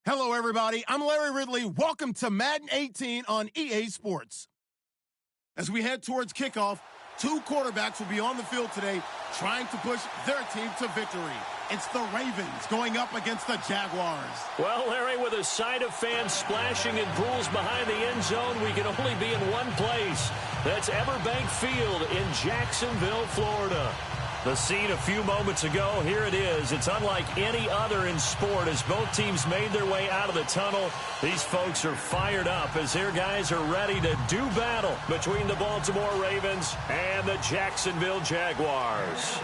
Hello, everybody. I'm Larry Ridley. Welcome to Madden 18 on EA Sports. As we head towards kickoff, two quarterbacks will be on the field today trying to push their team to victory. It's the Ravens going up against the Jaguars. Well, Larry, with a sight of fans splashing in pools behind the end zone, we can only be in one place. That's Everbank Field in Jacksonville, Florida. The scene a few moments ago, here it is. It's unlike any other in sport as both teams made their way out of the tunnel. These folks are fired up as their guys are ready to do battle between the Baltimore Ravens and the Jacksonville Jaguars.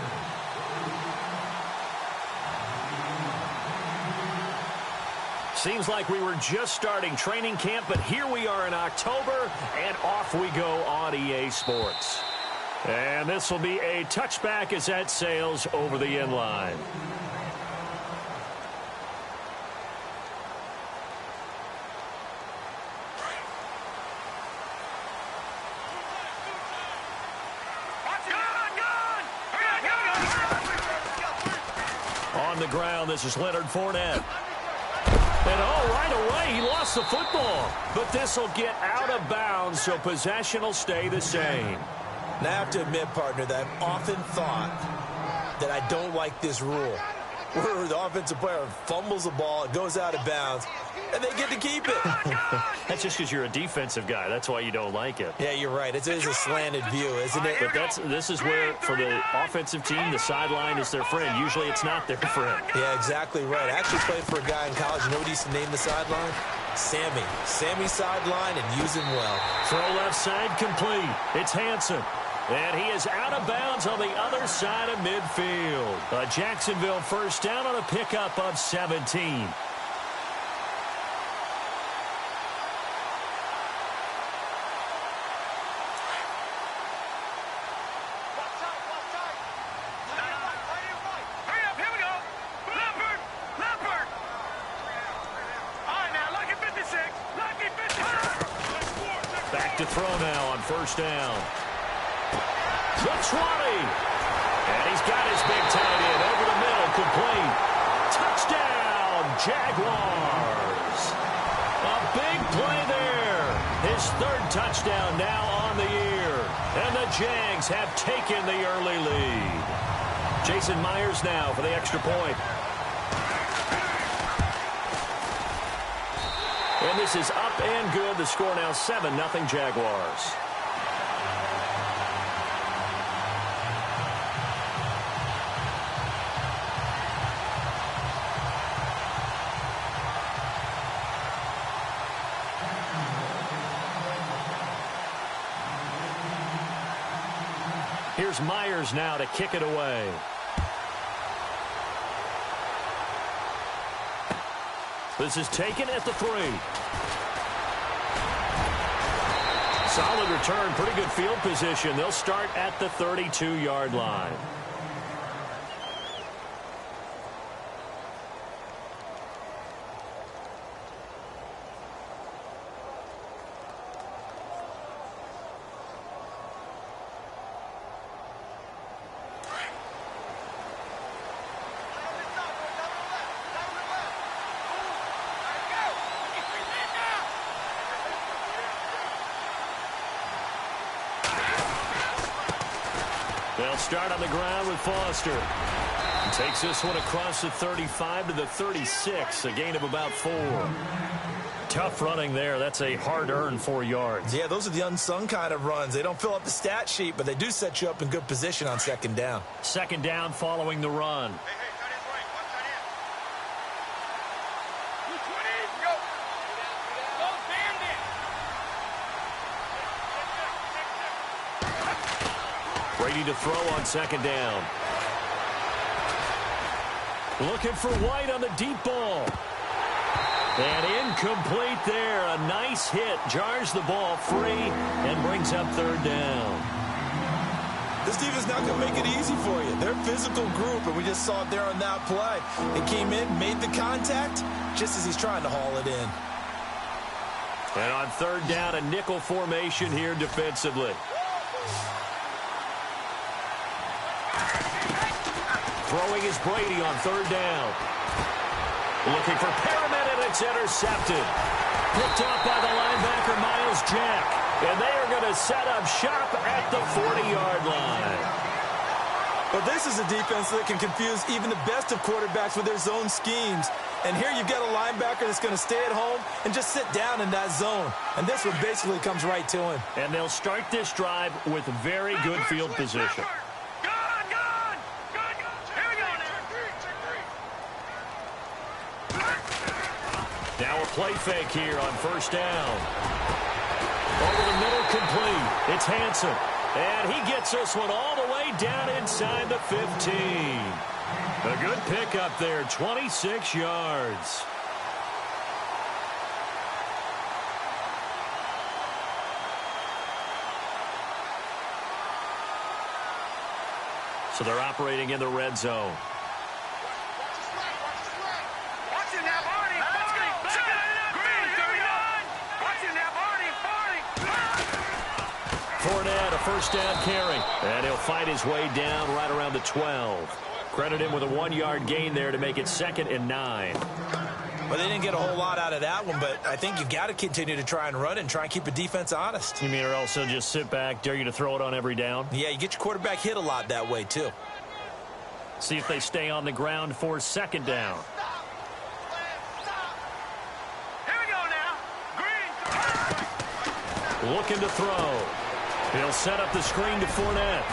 Seems like we were just starting training camp, but here we are in October, and off we go on EA Sports. And this will be a touchback as that sails over the end line. On the ground, this is Leonard Fournette. And right away, he lost the football. But this will get out of bounds, so possession will stay the same. Now, I have to admit, partner, that I've often thought that I don't like this rule, where the offensive player fumbles the ball, it goes out of bounds, and they get to keep it. That's just because you're a defensive guy. That's why you don't like it. Yeah, you're right. It is a slanted view, isn't it? But this is where, for the offensive team, the sideline is their friend. Usually it's not their friend. Yeah, exactly right. I actually played for a guy in college. You know what he used to name the sideline? Sammy. Sammy sideline, and use him well. Throw left side complete. It's Hansen. And he is out of bounds on the other side of midfield. A Jacksonville first down on a pickup of 17. Back to throw now on first down. The 20. And he's got his big tight end over the middle, complete. Touchdown, Jaguars. A big play there. His third touchdown now on the year. And the Jags have taken the early lead. Jason Myers now for the extra point. And this is up and good. The score now 7-0 Jaguars. Here's Myers now to kick it away. This is taken at the 3. Solid return, pretty good field position. They'll start at the 32-yard line. They'll start on the ground with Foster. He takes this one across the 35 to the 36, a gain of about 4. Tough running there. That's a hard-earned 4 yards. Yeah, those are the unsung kind of runs. They don't fill up the stat sheet, but they do set you up in good position on second down. Second down following the run. Brady to throw on second down. Looking for White on the deep ball. And incomplete there. A nice hit. Jars the ball free and brings up third down. This defense not going to make it easy for you. They're a physical group, and we just saw it there on that play. It came in, made the contact, just as he's trying to haul it in. And on third down, a nickel formation here defensively. Throwing is Brady on third down. Looking for Perriman, and It's intercepted. Picked up by the linebacker, Miles Jack. And they are going to set up shop at the 40-yard line. But this is a defense that can confuse even the best of quarterbacks with their zone schemes. And here you've got a linebacker that's going to stay at home and just sit down in that zone. And this one basically comes right to him. And they'll start this drive with very good field position. Now a play fake here on first down. Over the middle, complete. It's Hansen. And he gets this one all the way down inside the 15. A good pickup there, 26 yards. So they're operating in the red zone. Fournette, a first down carry. And he'll fight his way down right around the 12. Credit him with a 1-yard gain there to make it 2nd and 9. Well, they didn't get a whole lot out of that one, but I think you've got to continue to try and run and try and keep the defense honest. You mean or also just sit back, dare you to throw it on every down? Yeah, you get your quarterback hit a lot that way, too. See if they stay on the ground for 2nd down. Here we go now. Looking to throw. He'll set up the screen to Fournette.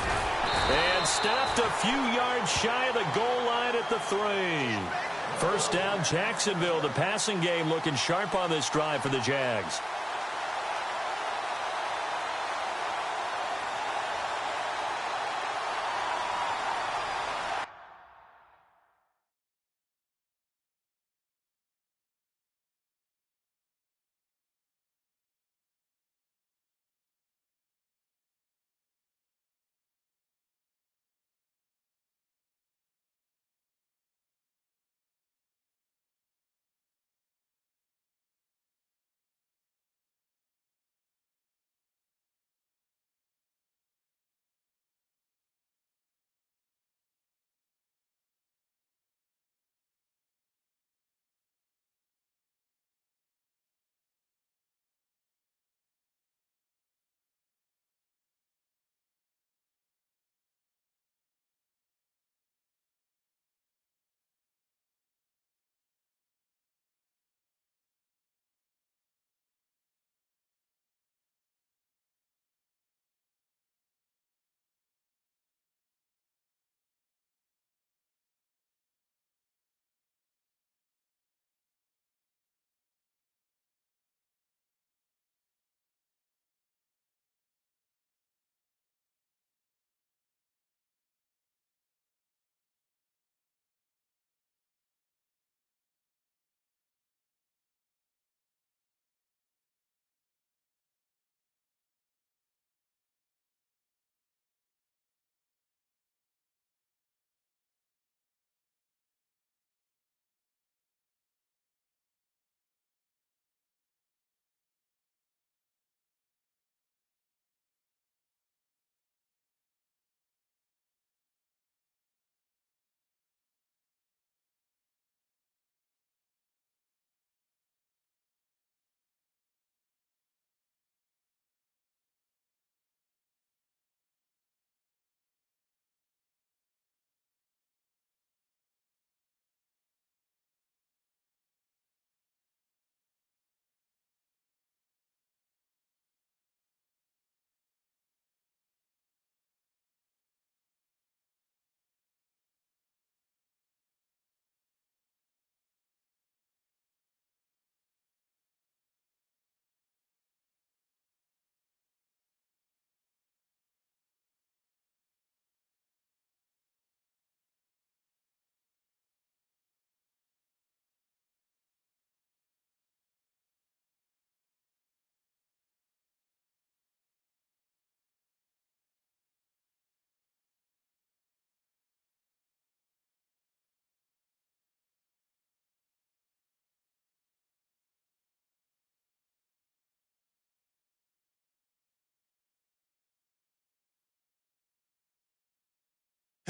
And stopped a few yards shy of the goal line at the 3. First down, Jacksonville. The passing game looking sharp on this drive for the Jags.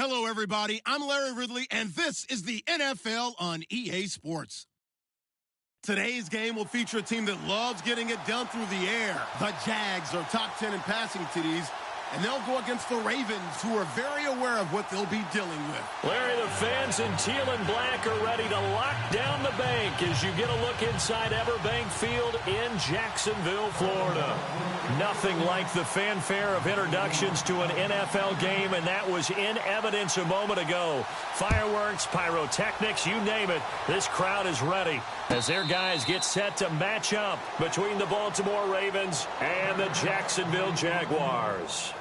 Hello, everybody. I'm Larry Ridley, and this is the NFL on EA Sports. Today's game will feature a team that loves getting it done through the air. The Jags are top 10 in passing TDs, and they'll go against the Ravens, who are very aware of what they'll be dealing with. Larry, the fans in teal and black are ready to lock down the bank as you get a look inside Everbank Field in Jacksonville, Florida. Nothing like the fanfare of introductions to an NFL game, and that was in evidence a moment ago. Fireworks, pyrotechnics, you name it. This crowd is ready as their guys get set to match up between the Baltimore Ravens and the Jacksonville Jaguars.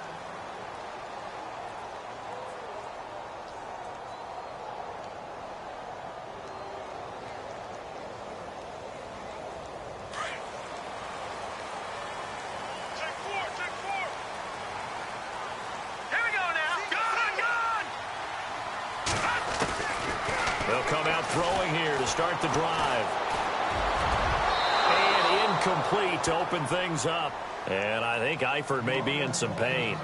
They'll come out throwing here to start the drive. And incomplete to open things up. And I think Eifert may be in some pain.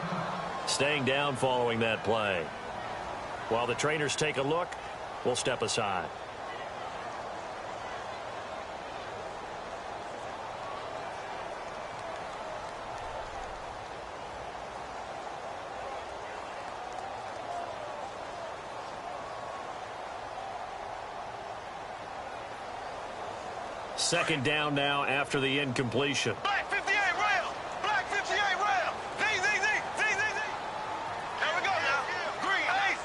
Staying down following that play. While the trainers take a look, we'll step aside. Second down now after the incompletion. Black 58 rail! Black 58 rail! Z. Here we go now. Green, ace.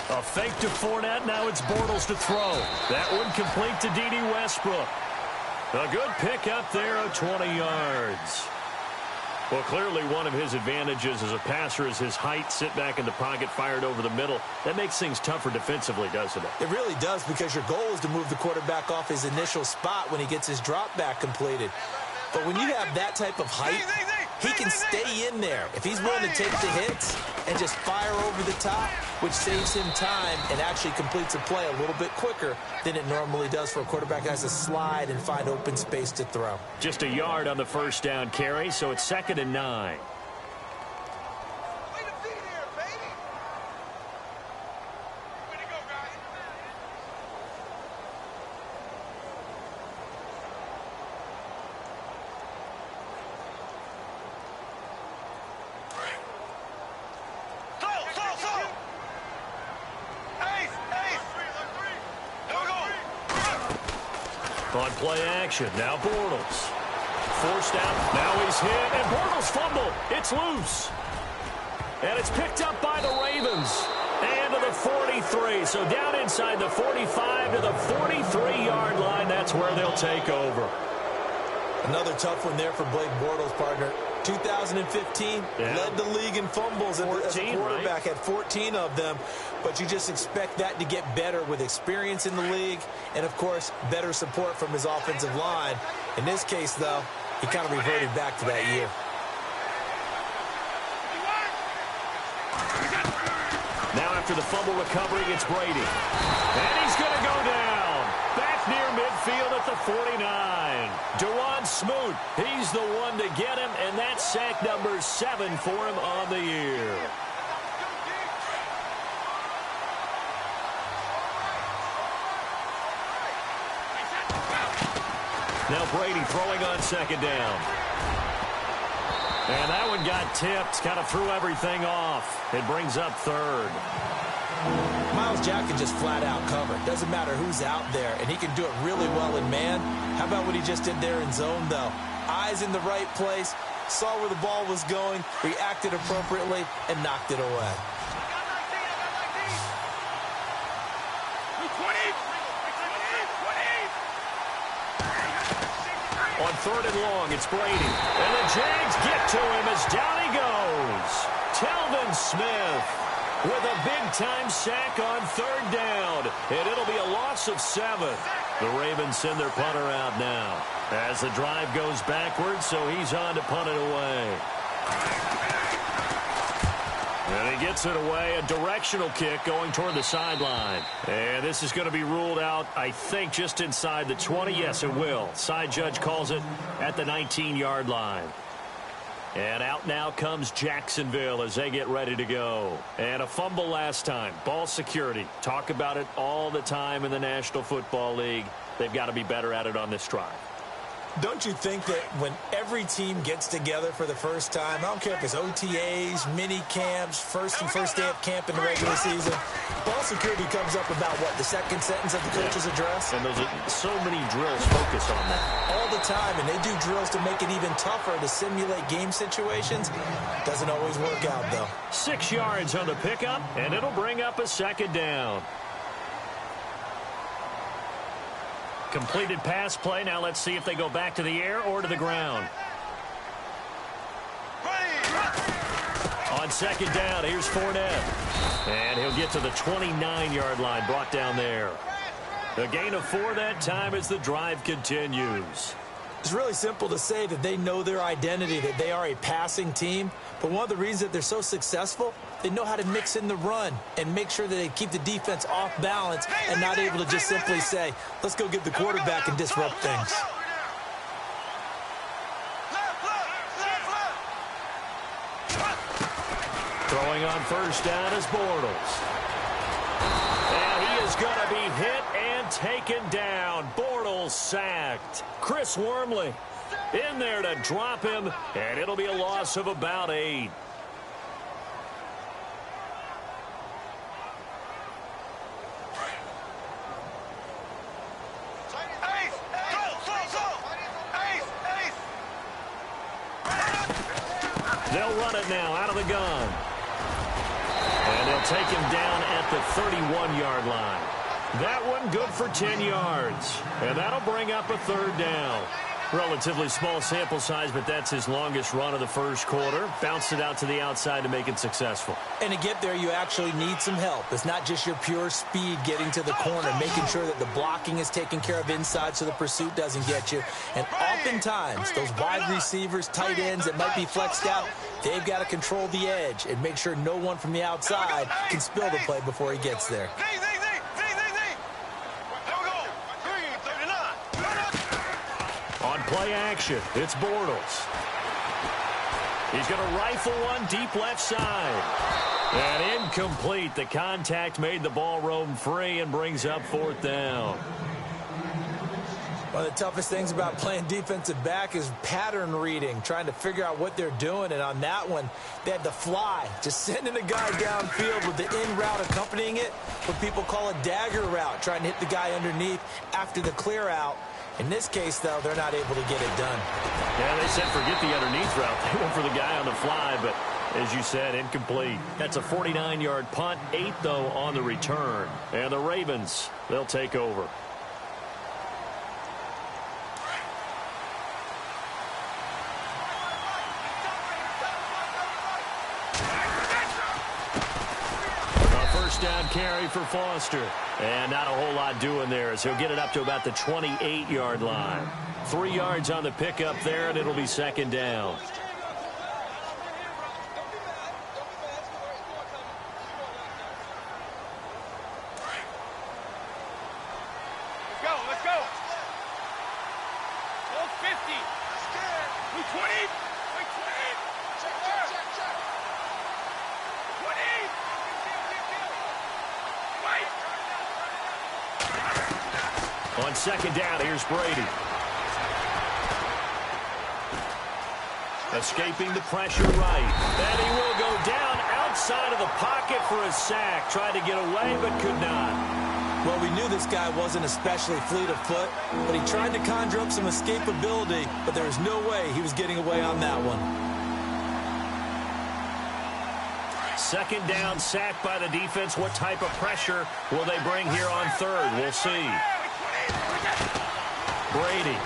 A fake to Fournette. Now it's Bortles to throw. That one complete to D.D. Westbrook. A good pick up there of 20 yards. Well, clearly one of his advantages as a passer is his height. Sit back in the pocket, fired over the middle. That makes things tougher defensively, doesn't it? It really does, because your goal is to move the quarterback off his initial spot when he gets his drop back completed. But when you have that type of height, he can stay in there. If he's willing to take the hits and just fire over the top, which saves him time and actually completes a play a little bit quicker than it normally does for a quarterback that has to slide and find open space to throw. Just a yard on the first down carry, so it's 2nd and 9. On play action, now Bortles. Forced out, now he's hit, and Bortles fumbled. It's loose. And it's picked up by the Ravens. And to the 43, so down inside the 45 to the 43-yard line. That's where they'll take over. Another tough one there for Blake Bortles, partner. 2015, led the league in fumbles as a quarterback, had 14 of them. But you just expect that to get better with experience in the league and, of course, better support from his offensive line. In this case, though, he kind of reverted back to that year. Now after the fumble recovery, it's Brady. And he's going to go down. Back near midfield at the 49. Dewan Smoot, he's the one to get him, and that's sack number 7 for him on the year. Now Brady throwing on 2nd down. And that one got tipped, kind of threw everything off. It brings up 3rd. Myles Jack can just flat out cover. Doesn't matter who's out there, and he can do it really well in man. How about what he just did there in zone, though? Eyes in the right place, saw where the ball was going, reacted appropriately, and knocked it away. On 3rd and long, it's Brady. And the Jags get to him as down he goes. Telvin Smith with a big-time sack on 3rd down. And it'll be a loss of 7. The Ravens send their punter out now as the drive goes backwards, so he's on to punt it away. And he gets it away, a directional kick going toward the sideline. And this is going to be ruled out, I think, just inside the 20. Yes, it will. Side judge calls it at the 19-yard line. And out now comes Jacksonville as they get ready to go. And a fumble last time. Ball security. Talk about it all the time in the National Football League. They've got to be better at it on this drive. Don't you think that when every team gets together for the first time, I don't care if it's OTAs, mini camps, first day of camp in the regular season, ball security comes up about what, the second sentence of the coach's address? And those are so many drills focus on that. All the time, and they do drills to make it even tougher to simulate game situations. Doesn't always work out, though. 6 yards on the pickup, and it'll bring up a second down. Completed pass play. Now let's see if they go back to the air or to the ground. On second down, here's Fournette. And he'll get to the 29-yard line, brought down there. A gain of 4 that time as the drive continues. It's really simple to say that they know their identity, that they are a passing team. But one of the reasons that they're so successful, they know how to mix in the run and make sure that they keep the defense off balance and not able to just simply say, let's go get the quarterback and disrupt things. Throwing on first down is Bortles. And he is going to be hit and taken down. Bortles sacked. Chris Wormley in there to drop him, and it'll be a loss of about 8. They'll run it now out of the gun. And they'll take him down at the 31-yard line. That one good for 10 yards. And that'll bring up a third down. Relatively small sample size, but that's his longest run of the first quarter. Bounced it out to the outside to make it successful. And to get there, you actually need some help. It's not just your pure speed getting to the corner, making sure that the blocking is taken care of inside so the pursuit doesn't get you. And oftentimes, those wide receivers, tight ends that might be flexed out, they've got to control the edge and make sure no one from the outside can spill the play before he gets there. On play action, it's Bortles. He's going to rifle one deep left side. And incomplete. The contact made the ball roam free and brings up fourth down. One of the toughest things about playing defensive back is pattern reading, trying to figure out what they're doing. And on that one, they had to fly, just sending a guy downfield with the in route accompanying it, what people call a dagger route, trying to hit the guy underneath after the clear out. In this case, though, they're not able to get it done. Yeah, they said forget the underneath route. They went for the guy on the fly, but as you said, incomplete. That's a 49-yard punt, 8, though, on the return. And the Ravens, they'll take over. Down carry for Foster. And not a whole lot doing there as he'll get it up to about the 28-yard line. 3 yards on the pickup there, and it'll be second down. Let's go. 50. 20. On second down, here's Brady. Escaping the pressure right. And he will go down outside of the pocket for a sack. Tried to get away, but could not. Well, we knew this guy wasn't especially fleet of foot, but he tried to conjure up some escapability, but there was no way he was getting away on that one. Second down, sack by the defense. What type of pressure will they bring here on third? We'll see. Brady.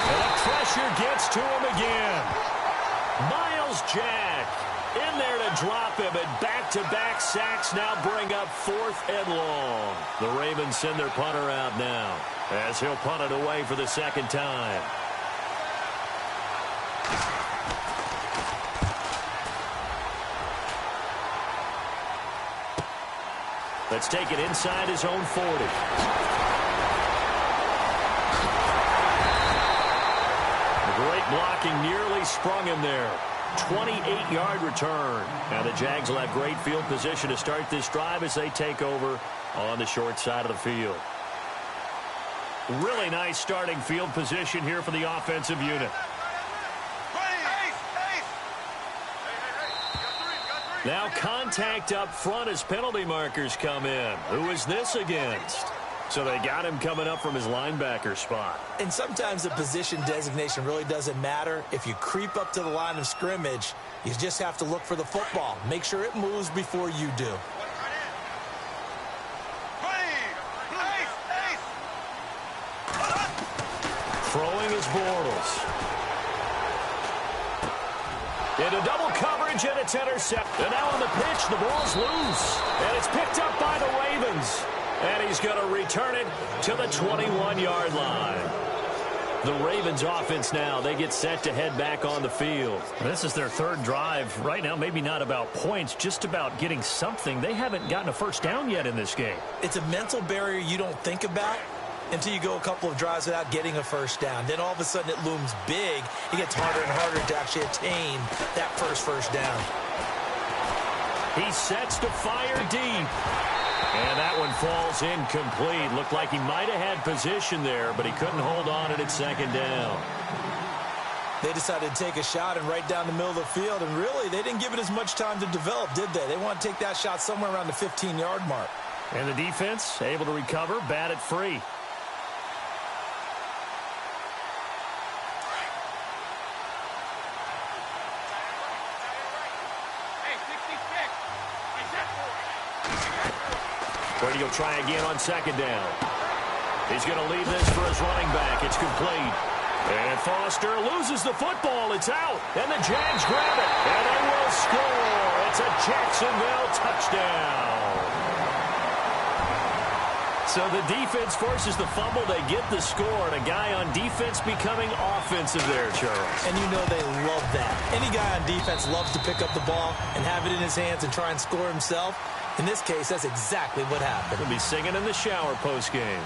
And the pressure gets to him again. Myles Jack in there to drop him, and back-to-back sacks now bring up 4th and long. The Ravens send their punter out now as he'll punt it away for the second time. Let's take it inside his own 40. blocking nearly sprung him there. 28-yard return. Now the Jags will have great field position to start this drive as they take over on the short side of the field. Really nice starting field position here for the offensive unit. Now contact up front as penalty markers come in. Who is this against? So they got him coming up from his linebacker spot. And sometimes the position designation really doesn't matter. If you creep up to the line of scrimmage, you just have to look for the football. Make sure it moves before you do. Throwing is Bortles. Into double coverage, and it's intercepted. And now on the pitch, the ball's loose. And it's picked up by the Ravens. And he's going to return it to the 21-yard line. The Ravens offense now, they get set to head back on the field. This is their third drive. Right now, maybe not about points, just about getting something. They haven't gotten a first down yet in this game. It's a mental barrier you don't think about until you go a couple of drives without getting a first down. Then all of a sudden it looms big. It gets harder and harder to actually attain that first down. He sets to fire deep. And that one falls incomplete. Looked like he might have had position there, but he couldn't hold on at second down. They decided to take a shot and right down the middle of the field, and really they didn't give it as much time to develop, did they? They want to take that shot somewhere around the 15-yard mark. And the defense able to recover, bat it free. Brady will try again on second down. He's going to leave this for his running back. It's complete. And Foster loses the football. It's out. And the Jags grab it. And they will score. It's a Jacksonville touchdown. So the defense forces the fumble. They get the score. And a guy on defense becoming offensive there, Charles. And you know they love that. Any guy on defense loves to pick up the ball and have it in his hands and try and score himself. In this case, that's exactly what happened. He'll be singing in the shower postgame.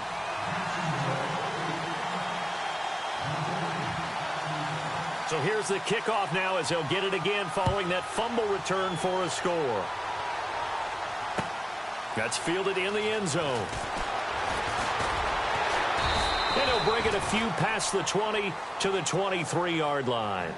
So here's the kickoff now as they'll get it again following that fumble return for a score. That's fielded in the end zone. And he'll bring it a few past the 20 to the 23-yard line.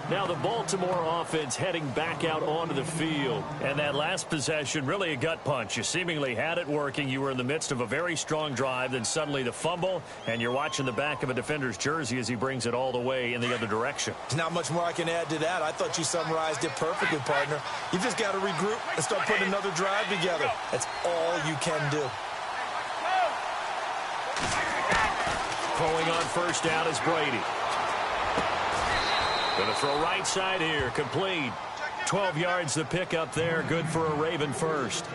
Now the Baltimore offense heading back out onto the field. And that last possession, really a gut punch. You seemingly had it working. You were in the midst of a very strong drive. Then suddenly the fumble. And you're watching the back of a defender's jersey as he brings it all the way in the other direction. There's not much more I can add to that. I thought you summarized it perfectly, partner. You just got to regroup and start putting another drive together. That's all you can do. Throwing on first down is Brady. Going to throw right side here. Complete. 12 yards the pickup there. Good for a Raven first.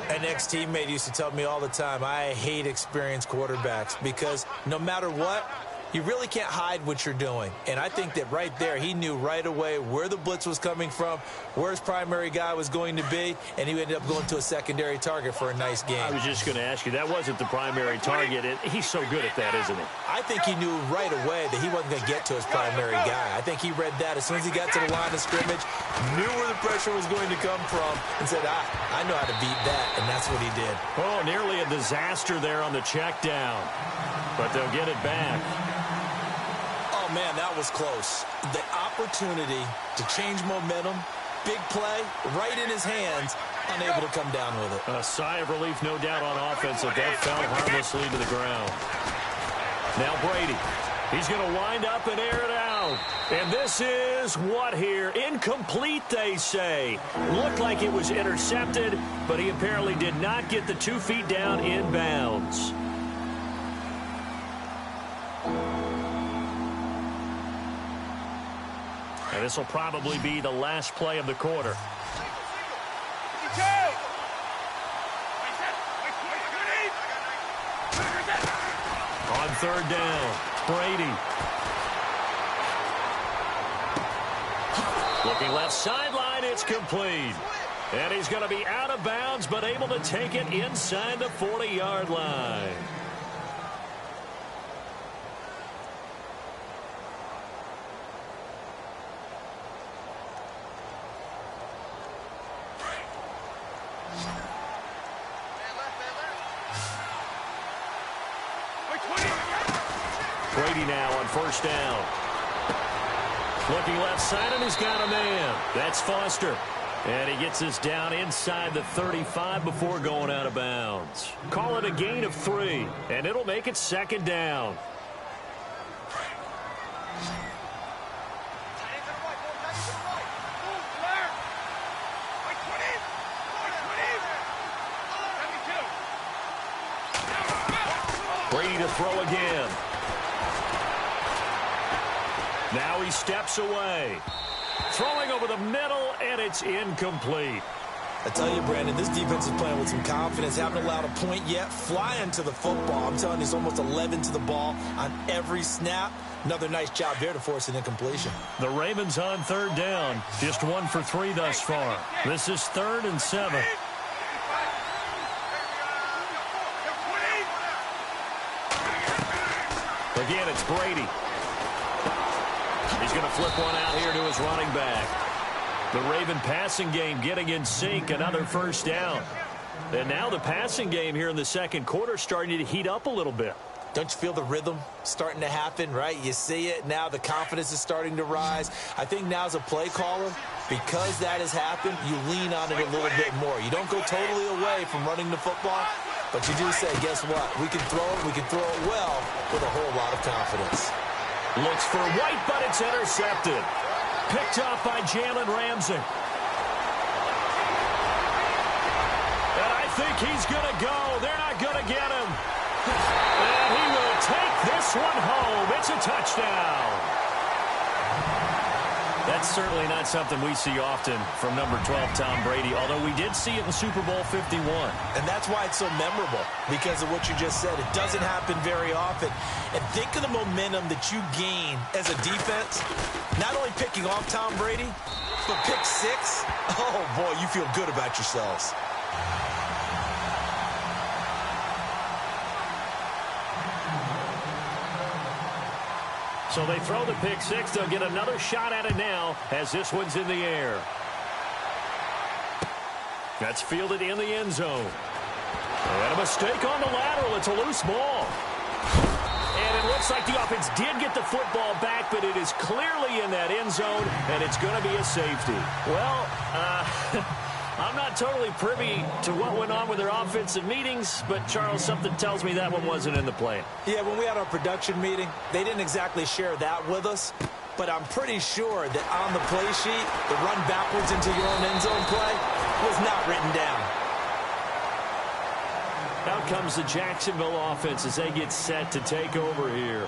An ex-teammate used to tell me all the time, I hate experienced quarterbacks because no matter what, you really can't hide what you're doing. And I think that right there, he knew right away where the blitz was coming from, where his primary guy was going to be, and he ended up going to a secondary target for a nice game. I was just going to ask you, that wasn't the primary target. He's so good at that, isn't he? I think he knew right away that he wasn't going to get to his primary guy. I think he read that as soon as he got to the line of scrimmage, knew where the pressure was going to come from, and said, I know how to beat that, and that's what he did. Oh, nearly a disaster there on the check down, but they'll get it back. Man, that was close. The opportunity to change momentum, big play, right in his hands, unable to come down with it. A sigh of relief, no doubt, on offense. That fell harmlessly to the ground. Now Brady. He's going to wind up and air it out. And this is what here? Incomplete, they say. Looked like it was intercepted, but he apparently did not get the 2 feet down in bounds. And this will probably be the last play of the quarter. On third down, Brady. Looking left sideline, it's complete. And he's going to be out of bounds, but able to take it inside the 40-yard line. now on first down. Looking left side, and he's got a man. That's Foster. And he gets us down inside the 35 before going out of bounds. Call it a gain of 3, and it'll make it second down. Brady to throw again. Now he steps away. Throwing over the middle, and it's incomplete. I tell you, Brandon, this defense is playing with some confidence. Haven't allowed a point yet. Flying to the football. I'm telling you, it's almost 11 to the ball on every snap. Another nice job there to force an incompletion. The Ravens on third down. Just 1 for 3 thus far. This is 3rd and 7. Again, it's Brady. He's going to flip one out here to his running back. The Raven passing game getting in sync. Another first down. And now the passing game here in the second quarter starting to heat up a little bit. Don't you feel the rhythm starting to happen, right? You see it. Now the confidence is starting to rise. I think now as a play caller, because that has happened, you lean on it a little bit more. You don't go totally away from running the football, but you do say, guess what? We can throw it well with a whole lot of confidence. Looks for White, but it's intercepted. Picked off by Jalen Ramsey. And I think he's going to go. They're not going to get him. And he will take this one home. It's a touchdown. That's certainly not something we see often from number 12, Tom Brady, although we did see it in Super Bowl 51. And that's why it's so memorable, because of what you just said. It doesn't happen very often. And think of the momentum that you gain as a defense, not only picking off Tom Brady, but pick 6. Oh, boy, you feel good about yourselves. So they throw the pick 6. They'll get another shot at it now as this one's in the air. That's fielded in the end zone. And a mistake on the lateral. It's a loose ball. And it looks like the offense did get the football back, but it is clearly in that end zone, and it's going to be a safety. Well, I'm not totally privy to what went on with their offensive meetings, but, Charles, something tells me that one wasn't in the plan. Yeah, when we had our production meeting, they didn't exactly share that with us, but I'm pretty sure that on the play sheet, the run backwards into your own end zone play was not written down. Out comes the Jacksonville offense as they get set to take over here.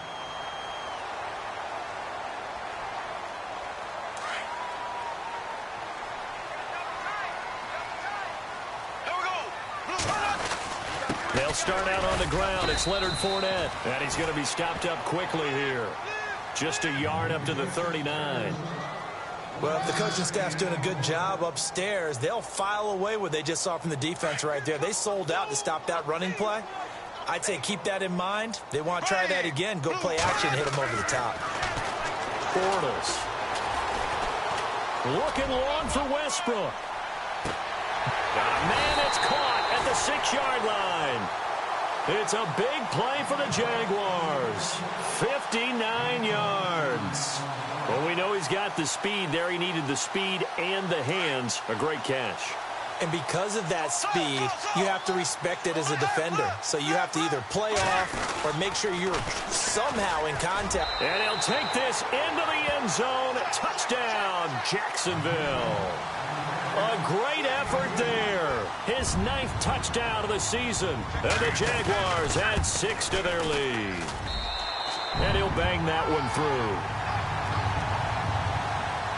They'll start out on the ground. It's Leonard Fournette. And he's going to be stopped up quickly here. Just a yard up to the 39. Well, if the coaching staff's doing a good job upstairs, they'll file away what they just saw from the defense right there. They sold out to stop that running play. I'd say keep that in mind. They want to try that again. Go play action, hit them over the top. Bortles. Looking long for Westbrook. Man, it's caught at the 6-yard line. It's a big play for the Jaguars. 59 yards. Well, we know he's got the speed there. He needed the speed and the hands. A great catch. And because of that speed, you have to respect it as a defender. So you have to either play off or make sure you're somehow in contact. And he'll take this into the end zone. Touchdown, Jacksonville. A great effort there. His 9th touchdown of the season. And the Jaguars add 6 to their lead. And he'll bang that one through.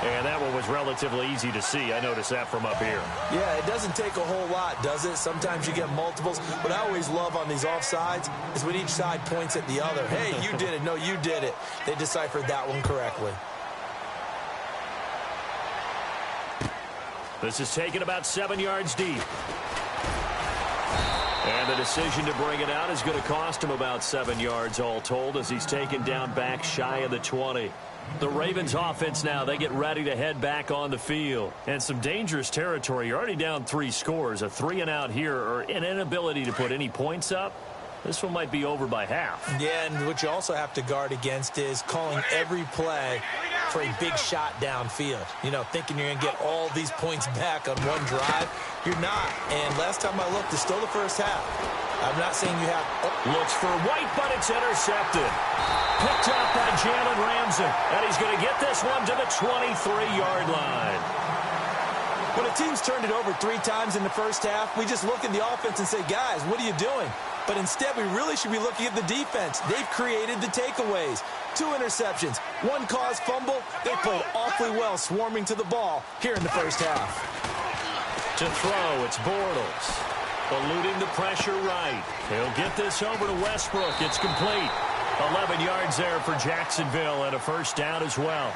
And that one was relatively easy to see. I noticed that from up here. Yeah, it doesn't take a whole lot, does it? Sometimes you get multiples. What I always love on these offsides is when each side points at the other. Hey, you did it. No, you did it. They deciphered that one correctly. This is taken about 7 yards deep. And the decision to bring it out is going to cost him about 7 yards all told as he's taken down back shy of the 20. The Ravens offense now, they get ready to head back on the field. And some dangerous territory. You're already down 3 scores. A 3-and-out here or an inability to put any points up. this one might be over by half. Yeah, and what you also have to guard against is calling every play for a big shot downfield. You know, thinking you're going to get all these points back on one drive. You're not. And last time I looked, it's still the first half. I'm not saying you have... Looks for White, but it's intercepted. Picked up by Jalen Ramsey. And he's going to get this one to the 23-yard line. When a team's turned it over 3 times in the first half, we just look at the offense and say, guys, what are you doing? But instead, we really should be looking at the defense. They've created the takeaways. 2 interceptions, 1 caused fumble. They played awfully well swarming to the ball here in the first half. To throw, it's Bortles. Eluding the pressure right. He'll get this over to Westbrook. It's complete. 11 yards there for Jacksonville and a first down as well.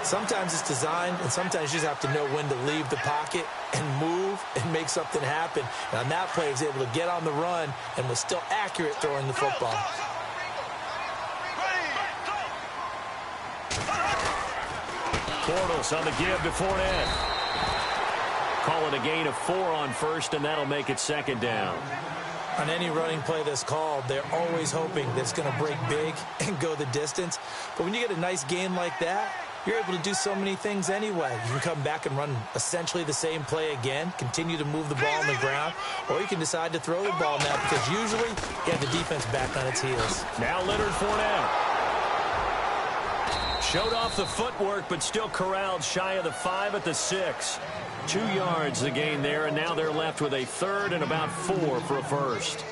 Sometimes it's designed, and sometimes you just have to know when to leave the pocket and move and make something happen. And on that play, he was able to get on the run and was still accurate throwing the football. Bortles on the give to Fournette. Call it a gain of 4 on first, and that'll make it second down. On any running play that's called, they're always hoping that it's going to break big and go the distance. But when you get a nice gain like that, you're able to do so many things anyway. You can come back and run essentially the same play again, continue to move the ball on the ground, or you can decide to throw the ball now because usually you have the defense back on its heels. Now Leonard Fournette. Showed off the footwork, but still corralled shy of the 5 at the 6. 2 yards the gain there, and now they're left with a third and about 4 for a first.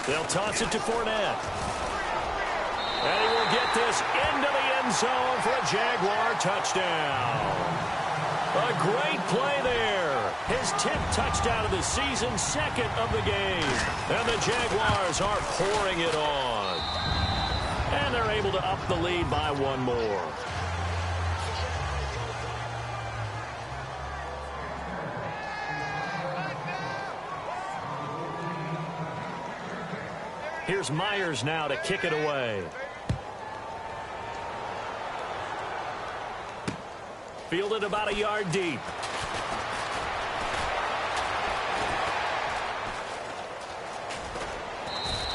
They'll toss it to Fournette. And he will get this into the end zone for a Jaguar touchdown. A great play there. His 10th touchdown of the season, 2nd of the game. And the Jaguars are pouring it on. And they're able to up the lead by 1 more. Here's Myers now to kick it away. Fielded about a yard deep.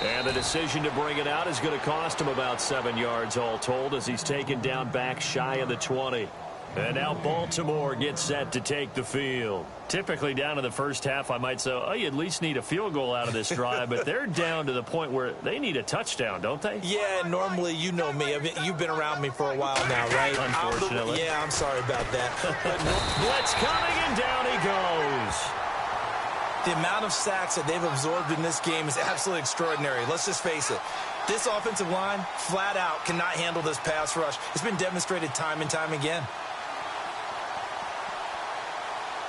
And the decision to bring it out is going to cost him about 7 yards all told as he's taken down back shy of the 20. And now Baltimore gets set to take the field. Typically down in the first half, I might say, oh, you at least need a field goal out of this drive. But they're down to the point where they need a touchdown, don't they? Yeah, normally, you know me. I mean, you've been around me for a while now, right? Unfortunately. Yeah, I'm sorry about that. Blitz coming, and down he goes. The amount of sacks that they've absorbed in this game is absolutely extraordinary. Let's just face it. This offensive line, flat out, cannot handle this pass rush. It's been demonstrated time and time again.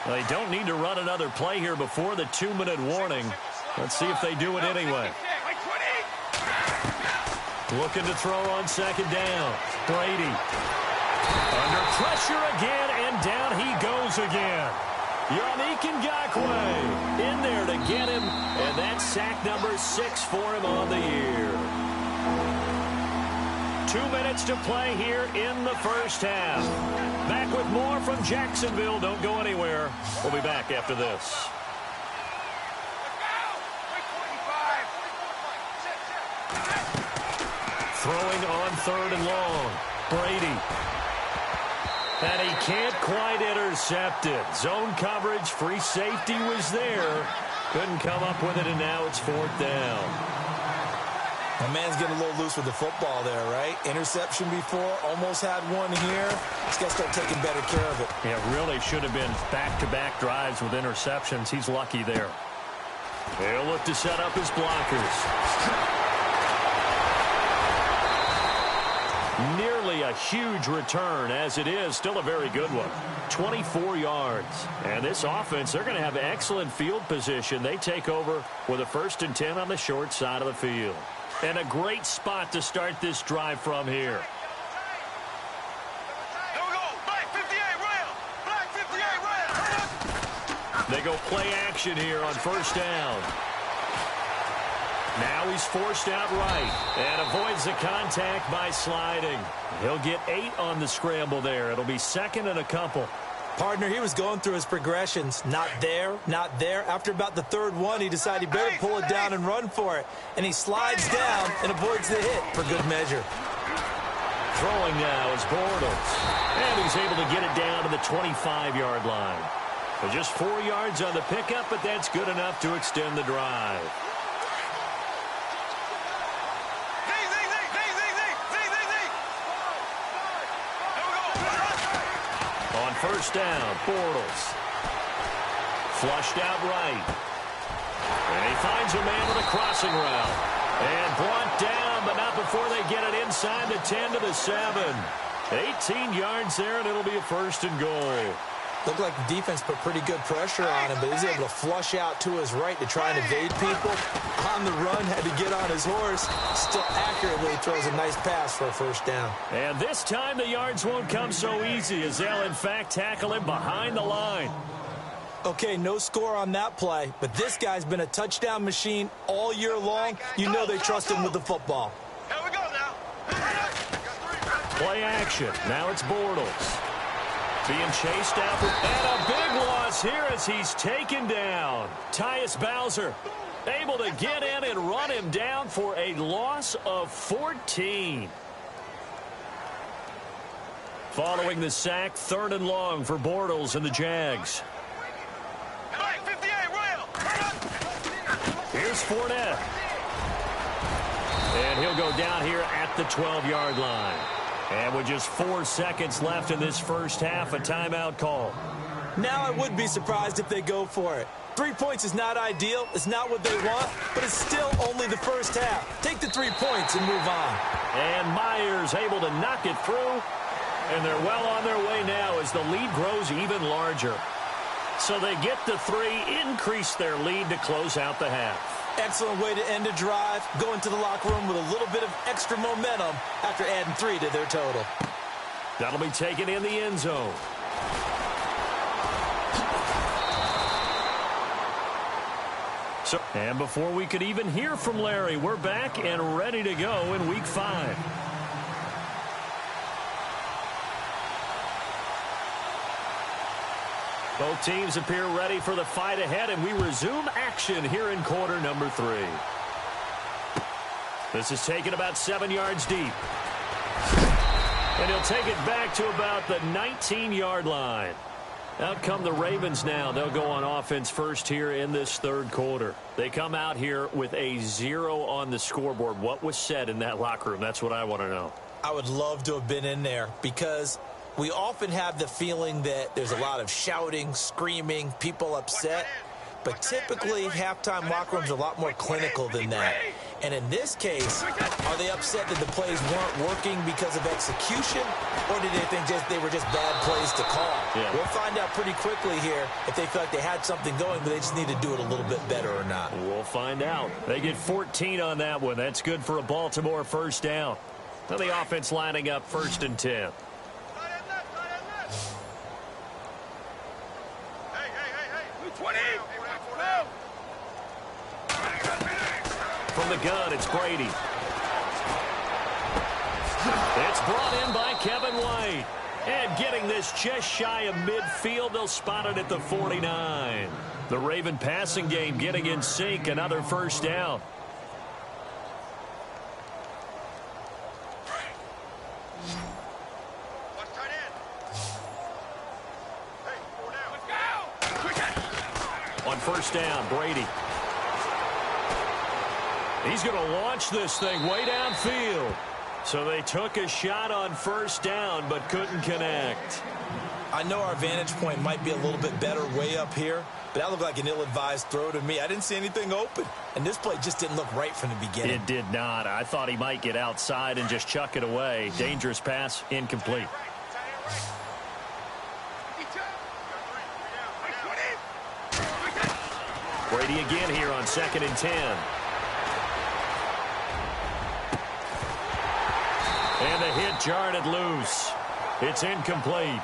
They don't need to run another play here before the 2-minute warning. Let's see if they do it anyway. Looking to throw on 2nd down. Brady. Under pressure again, and down he goes again. Yannick Ngakoue in there to get him, and that's sack number 6 for him on the year. 2 minutes to play here in the first half. Back with more from Jacksonville. Don't go anywhere. We'll be back after this. Throwing on 3rd and long. Brady. And he can't quite intercept it. Zone coverage, free safety was there. Couldn't come up with it, and now it's 4th down. My man's getting a little loose with the football there, right? Interception before, almost had one here. He's got to start taking better care of it. Yeah, really should have been back-to-back drives with interceptions. He's lucky there. They'll look to set up his blockers. Nearly a huge return, as it is still a very good one. 24 yards. And this offense, they're going to have excellent field position. They take over with a 1st and 10 on the short side of the field. And a great spot to start this drive from here. There we go. Black 58, rail. Black 58, rail. They go play action here on first down. Now he's forced out right and avoids the contact by sliding. He'll get 8 on the scramble there. It'll be second and a couple. Partner, he was going through his progressions. Not there, not there. After about the third one, he decided he better pull it down and run for it. And he slides down and avoids the hit for good measure. Throwing now is Bortles. And he's able to get it down to the 25-yard line. So just 4 yards on the pickup, but that's good enough to extend the drive. On first down, Bortles. Flushed out right. And he finds a man with a crossing route. And brought down, but not before they get it inside the 10 to the 7. 18 yards there, and it'll be a first and goal. Looked like the defense put pretty good pressure on him, but he's able to flush out to his right to try and evade people. On the run, had to get on his horse. Still accurately throws a nice pass for a first down. And this time the yards won't come so easy as they'll, in fact, tackle him behind the line. Okay, no score on that play, but this guy's been a touchdown machine all year long. You know they trust him with the football. Here we go now. Play action. Now it's Bortles. Being chased out, and a big loss here as he's taken down. Tyus Bowser able to get in and run him down for a loss of 14. Following the sack, 3rd and long for Bortles and the Jags. Here's Fournette. And he'll go down here at the 12-yard line. And with just 4 seconds left in this first half, a timeout call. Now I would be surprised if they go for it. 3 points is not ideal. It's not what they want, but it's still only the first half. Take the 3 points and move on. And Myers able to knock it through. And they're well on their way now as the lead grows even larger. So they get the 3, increase their lead to close out the half. Excellent way to end a drive. Go into the locker room with a little bit of extra momentum after adding 3 to their total. That'll be taken in the end zone. And before we could even hear from Larry, we're back and ready to go in Week 5. Both teams appear ready for the fight ahead, and we resume action here in quarter number 3. This is taken about 7 yards deep. And he'll take it back to about the 19-yard line. Out come the Ravens now. They'll go on offense first here in this third quarter. They come out here with a 0 on the scoreboard. What was said in that locker room? That's what I want to know. I would love to have been in there because we often have the feeling that there's a lot of shouting, screaming, people upset. But typically, halftime locker rooms are a lot more clinical than that. And in this case, are they upset that the plays weren't working because of execution? Or did they think they were just bad plays to call? Yeah. We'll find out pretty quickly here if they feel like they had something going, but they just need to do it a little bit better or not. We'll find out. They get 14 on that one. That's good for a Baltimore first down. Now the offense lining up 1st and 10. From the gun, it's Brady. It's brought in by Kevin White. And getting this just shy of midfield, they'll spot it at the 49. The Raven passing game getting in sync, another first down. On first down, Brady. He's going to launch this thing way downfield. So they took a shot on first down, but couldn't connect. I know our vantage point might be a little bit better way up here, but that looked like an ill-advised throw to me. I didn't see anything open, and this play just didn't look right from the beginning. It did not. I thought he might get outside and just chuck it away. Dangerous pass, incomplete. Brady again here on 2nd and 10. And the hit jarred it loose. It's incomplete.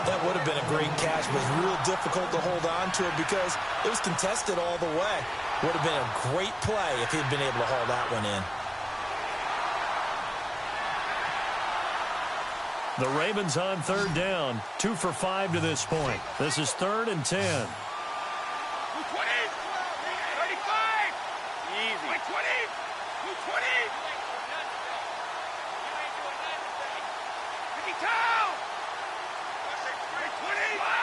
That would have been a great catch, but it was real difficult to hold on to it because it was contested all the way. Would have been a great play if he'd been able to haul that one in. The Ravens on third down, 2 for 5 to this point. This is 3rd and 10. 20, 35, easy. 20, 20. 52. 25.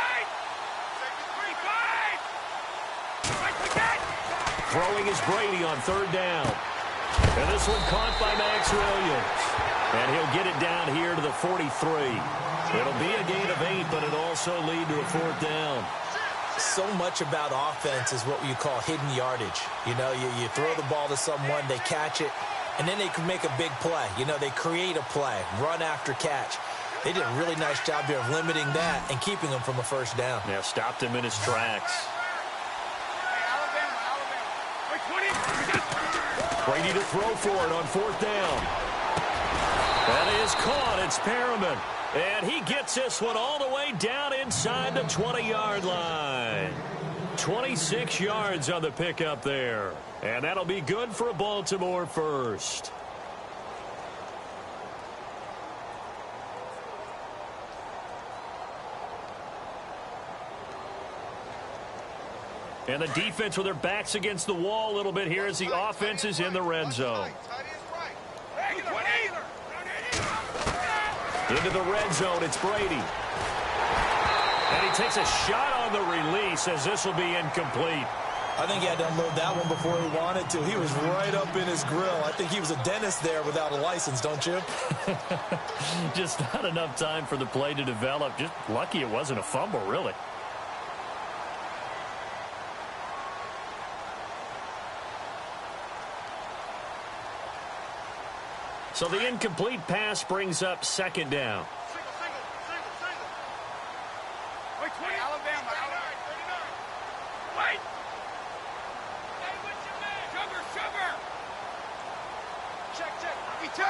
Throwing is Brady on third down. And this one caught by Max Williams. And he'll get it down here to the 43. It'll be a gain of 8, but it'll also lead to a 4th down. So much about offense is what you call hidden yardage. You know, you throw the ball to someone, they catch it, and then they can make a big play. You know, they create a play, run after catch. They did a really nice job here of limiting that and keeping him from a first down. Yeah, stopped him in his tracks. Brady to throw for it on 4th down. That is caught. It's Perriman. And he gets this one all the way down inside the 20-yard line. 26 yards on the pickup there. And that'll be good for a Baltimore first. And the defense with their backs against the wall a little bit here as the offense is in the red zone. Into the red zone, it's Brady. And he takes a shot on the release as this will be incomplete. I think he had to unload that one before he wanted to. He was right up in his grill. I think he was a dentist there without a license, don't you? Just not enough time for the play to develop. Just lucky it wasn't a fumble, really. So the incomplete pass brings up 2nd down. Wait, 20. Alabama. Wait. Sugar. Check. 32.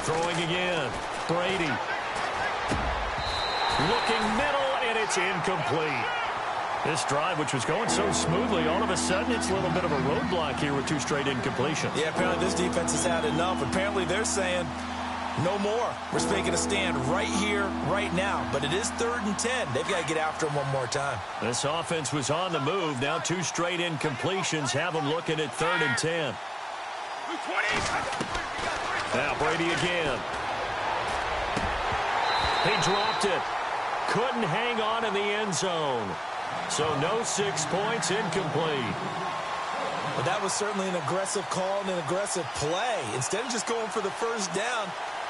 Throwing again. Brady. Looking middle, and it's incomplete. This drive, which was going so smoothly, all of a sudden it's a little bit of a roadblock here with 2 straight incompletions. Yeah, apparently this defense has had enough. Apparently they're saying no more. We're making a stand right here, right now. But it is 3rd and 10. They've got to get after him one more time. This offense was on the move. Now 2 straight incompletions have them looking at 3rd and 10. Now Brady again. He dropped it. Couldn't hang on in the end zone. So no 6 points, incomplete. But that was certainly an aggressive call and an aggressive play. Instead of just going for the first down,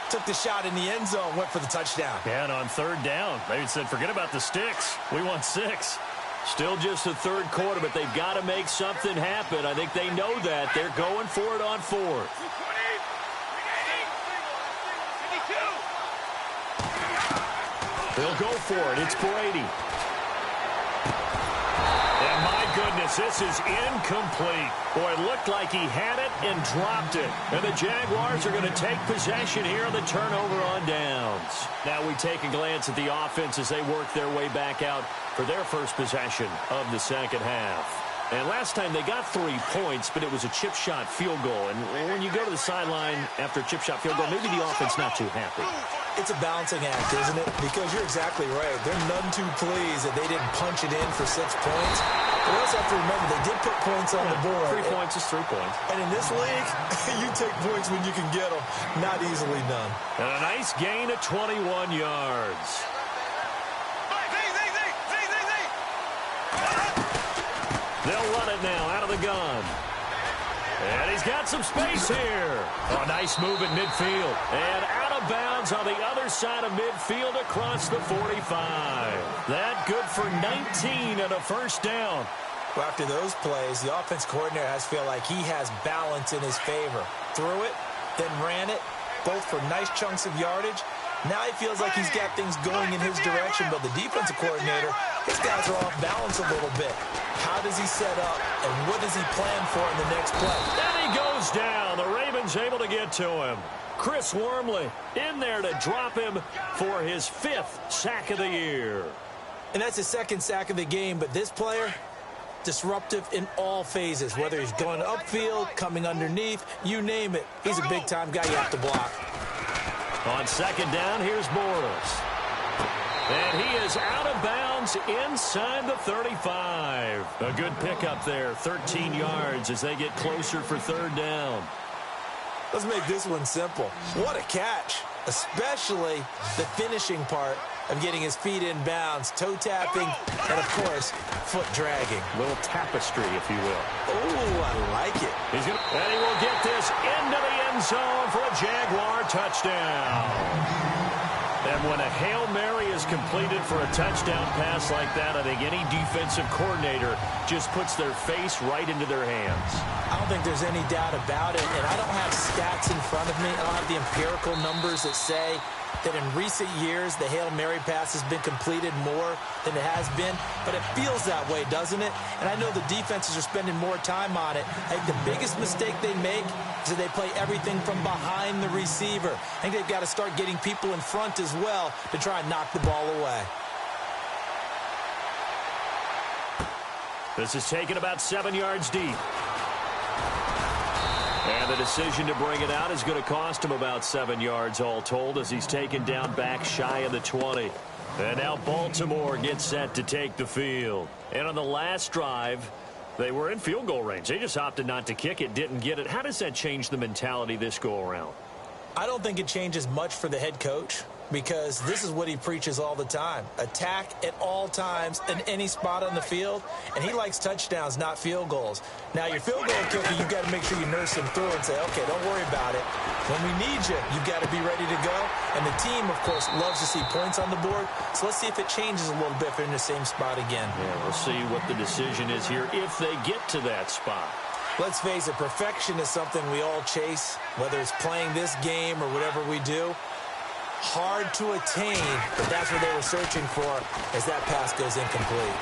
took the shot in the end zone, went for the touchdown. Yeah, and on 3rd down, they said, forget about the sticks. We want 6. Still just the 3rd quarter, but they've got to make something happen. I think they know that. They're going for it on 4th. They'll go for it. It's Brady. And my goodness, this is incomplete. Boy, it looked like he had it and dropped it. And the Jaguars are going to take possession here on the turnover on downs. Now we take a glance at the offense as they work their way back out for their first possession of the second half. And last time they got 3 points, but it was a chip shot field goal. And when you go to the sideline after a chip shot field goal, maybe the offense not too happy. It's a balancing act, isn't it? Because you're exactly right. They're none too pleased that they didn't punch it in for 6 points. But we also have to remember they did put points on the board. 3 points is 3 points. And in this league, you take points when you can get them. Not easily done. And a nice gain of 21 yards. They'll run it now out of the gun. And he's got some space here. Oh, nice move at midfield. And out of bounds on the other side of midfield across the 45. That good for 19 and a first down. Well, after those plays, the offense coordinator has to feel like he has balance in his favor. Threw it, then ran it, both for nice chunks of yardage. Now he feels like he's got things going in his direction, but the defensive coordinator, his guys are off balance a little bit. How does he set up, and what does he plan for in the next play? And he goes down. The Ravens able to get to him. Chris Wormley in there to drop him for his 5th sack of the year. And that's his 2nd sack of the game, but this player, disruptive in all phases, whether he's going upfield, coming underneath, you name it. He's a big-time guy you have to block. On 2nd down, here's Morris. And he is out of bounds inside the 35. A good pickup there, 13 yards as they get closer for 3rd down. Let's make this one simple. What a catch, especially the finishing part of getting his feet in bounds, toe tapping, and, of course, foot dragging. A little tapestry, if you will. Oh, I like it. And he will get this into the end zone for a Jaguar touchdown. And when a Hail Mary is completed for a touchdown pass like that, I think any defensive coordinator just puts their face right into their hands. I don't think there's any doubt about it, and I don't have stats in front of me. I don't have the empirical numbers that say that in recent years the Hail Mary pass has been completed more than it has been, but it feels that way, doesn't it? And I know the defenses are spending more time on it. I think the biggest mistake they make is that they play everything from behind the receiver. I think they've got to start getting people in front as well to try and knock the ball away. This is taken about 7 yards deep. And the decision to bring it out is going to cost him about 7 yards all told as he's taken down back shy of the 20. And now Baltimore gets set to take the field. And on the last drive, they were in field goal range. They just opted not to kick it, didn't get it. How does that change the mentality this go-around? I don't think it changes much for the head coach, because this is what he preaches all the time. Attack at all times in any spot on the field, and he likes touchdowns, not field goals. Now, your field goal kicker, you've got to make sure you nurse him through and say, okay, don't worry about it. When we need you, you've got to be ready to go. And the team, of course, loves to see points on the board, so let's see if it changes a little bit if they're in the same spot again. Yeah, we'll see what the decision is here if they get to that spot. Let's face it, perfection is something we all chase, whether it's playing this game or whatever we do. Hard to attain, but that's what they were searching for as that pass goes incomplete.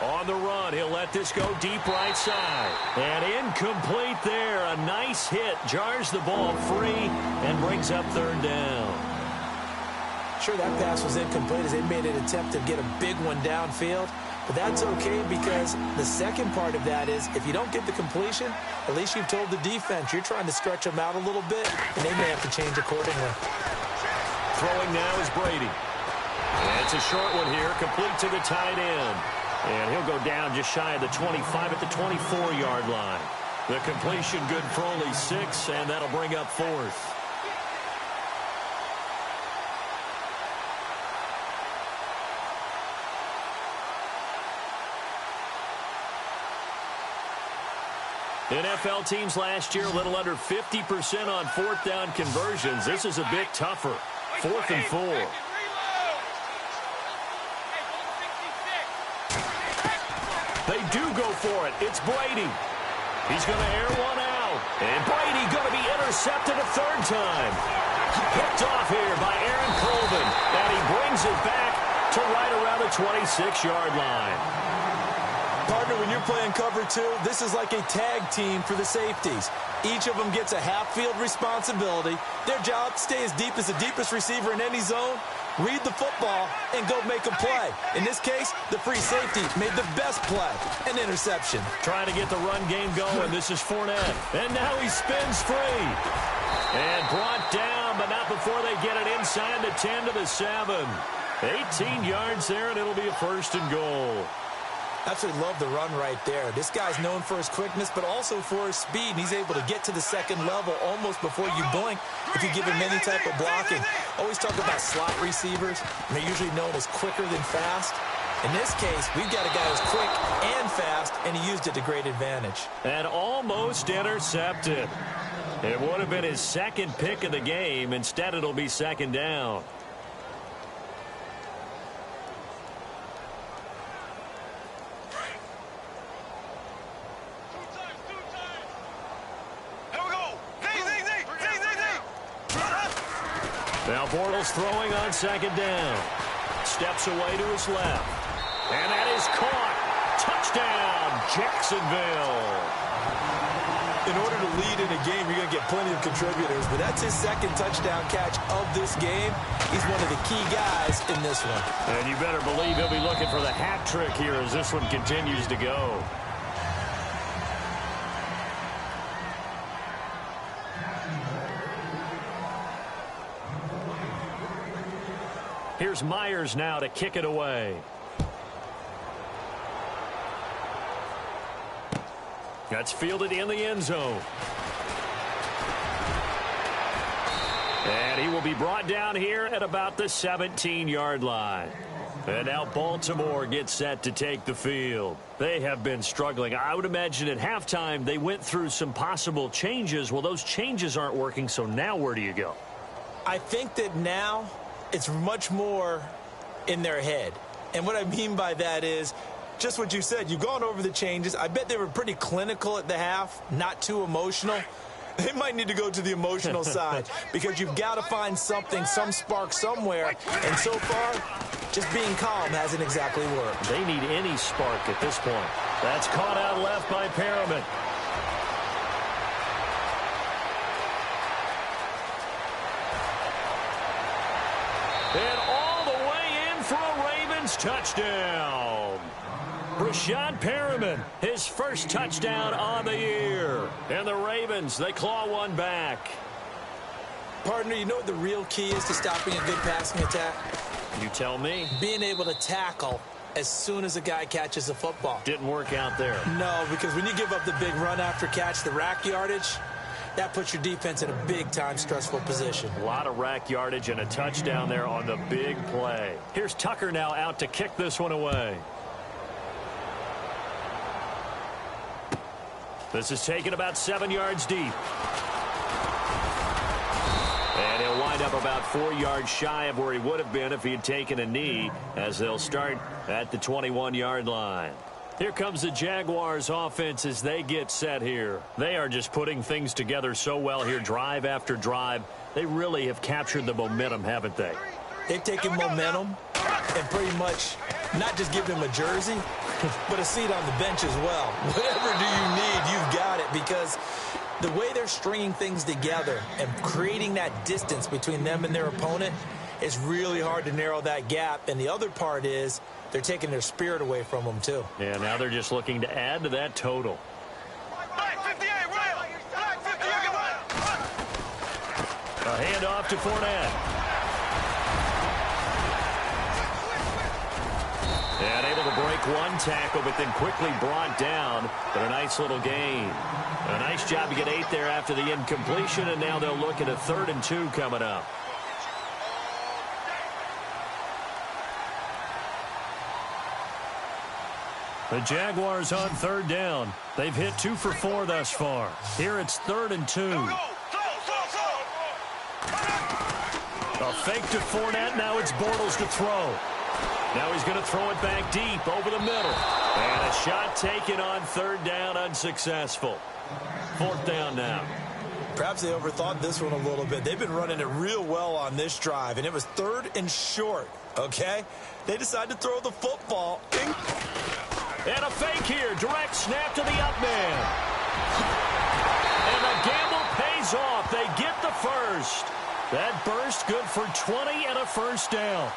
On the run, he'll let this go deep right side. And incomplete there. A nice hit. Jars the ball free and brings up 3rd down. Sure, that pass was incomplete as they made an attempt to get a big one downfield. But that's okay, because the second part of that is if you don't get the completion, at least you've told the defense you're trying to stretch them out a little bit, and they may have to change accordingly. Throwing now is Brady. And it's a short one here, complete to the tight end. And he'll go down just shy of the 25 at the 24-yard line. The completion good for only 6, and that'll bring up 4th. NFL teams last year a little under 50% on 4th down conversions. This is a bit tougher. 4th and 4. They do go for it. It's Brady. He's going to air one out. And Brady going to be intercepted a 3rd time. Picked off here by Aaron Colvin. And he brings it back to right around the 26-yard line. Partner, when you're playing cover 2, this is like a tag team for the safeties. Each of them gets a half-field responsibility. Their job, stay as deep as the deepest receiver in any zone, read the football, and go make a play. In this case, the free safety made the best play, an interception. Trying to get the run game going. This is Fournette. And now he spins free. And brought down, but not before they get it inside the 10 to the 7. 18 yards there, and it'll be a 1st and goal. Absolutely love the run right there. This guy's known for his quickness, but also for his speed. And he's able to get to the 2nd level almost before you blink if you give him any type of blocking. Always talk about slot receivers, and they're usually known as quicker than fast. In this case, we've got a guy who's quick and fast, and he used it to great advantage. And almost intercepted. It would have been his 2nd pick of the game. Instead, it'll be 2nd down. Now Bortles throwing on 2nd down. Steps away to his left. And that is caught. Touchdown, Jacksonville. In order to lead in a game, you're going to get plenty of contributors, but that's his second touchdown catch of this game. He's one of the key guys in this one. And you better believe he'll be looking for the hat trick here as this one continues to go. Here's Myers now to kick it away. That's fielded in the end zone. And he will be brought down here at about the 17-yard line. And now Baltimore gets set to take the field. They have been struggling. I would imagine at halftime they went through some possible changes. Well, those changes aren't working, so now where do you go? I think that now it's much more in their head. And what I mean by that is just what you said. You've gone over the changes. I bet they were pretty clinical at the half, not too emotional. They might need to go to the emotional side because you've got to find something, some spark somewhere. And so far, just being calm hasn't exactly worked. They need any spark at this point. That's caught out left by Perriman. And all the way in for a Ravens touchdown. Rashad Perriman, his first touchdown on the year. And the Ravens, they claw one back. Partner, you know what the real key is to stopping a good passing attack? You tell me. Being able to tackle as soon as a guy catches a football. Didn't work out there. No, because when you give up the big run after catch, the rack yardage, that puts your defense in a big-time stressful position. A lot of rack yardage and a touchdown there on the big play. Here's Tucker now out to kick this one away. This is taken about 7 yards deep. And he'll wind up about 4 yards shy of where he would have been if he had taken a knee, as they'll start at the 21-yard line. Here comes the Jaguars offense as they get set here. They are just putting things together so well here, drive after drive. They really have captured the momentum, haven't they? They've taken momentum and pretty much not just given him a jersey, but a seat on the bench as well. Whatever do you need, you've got it, because the way they're stringing things together and creating that distance between them and their opponent is really hard to narrow that gap. And the other part is they're taking their spirit away from them, too. Yeah, now they're just looking to add to that total. A handoff to Fournette. And able to break one tackle, but then quickly brought down. But a nice little gain. A nice job to get 8 there after the incompletion, and now they'll look at a 3rd and 2 coming up. The Jaguars on 3rd down. They've hit 2 for 4 thus far. Here it's 3rd and 2. A fake to Fournette. Now it's Bortles to throw. Now he's going to throw it back deep over the middle. And a shot taken on 3rd down, unsuccessful. 4th down now. Perhaps they overthought this one a little bit. They've been running it real well on this drive, and it was 3rd and short, okay? They decided to throw the football. And a fake here. Direct snap to the up man. And the gamble pays off. They get the first. That burst good for 20 and a 1st down.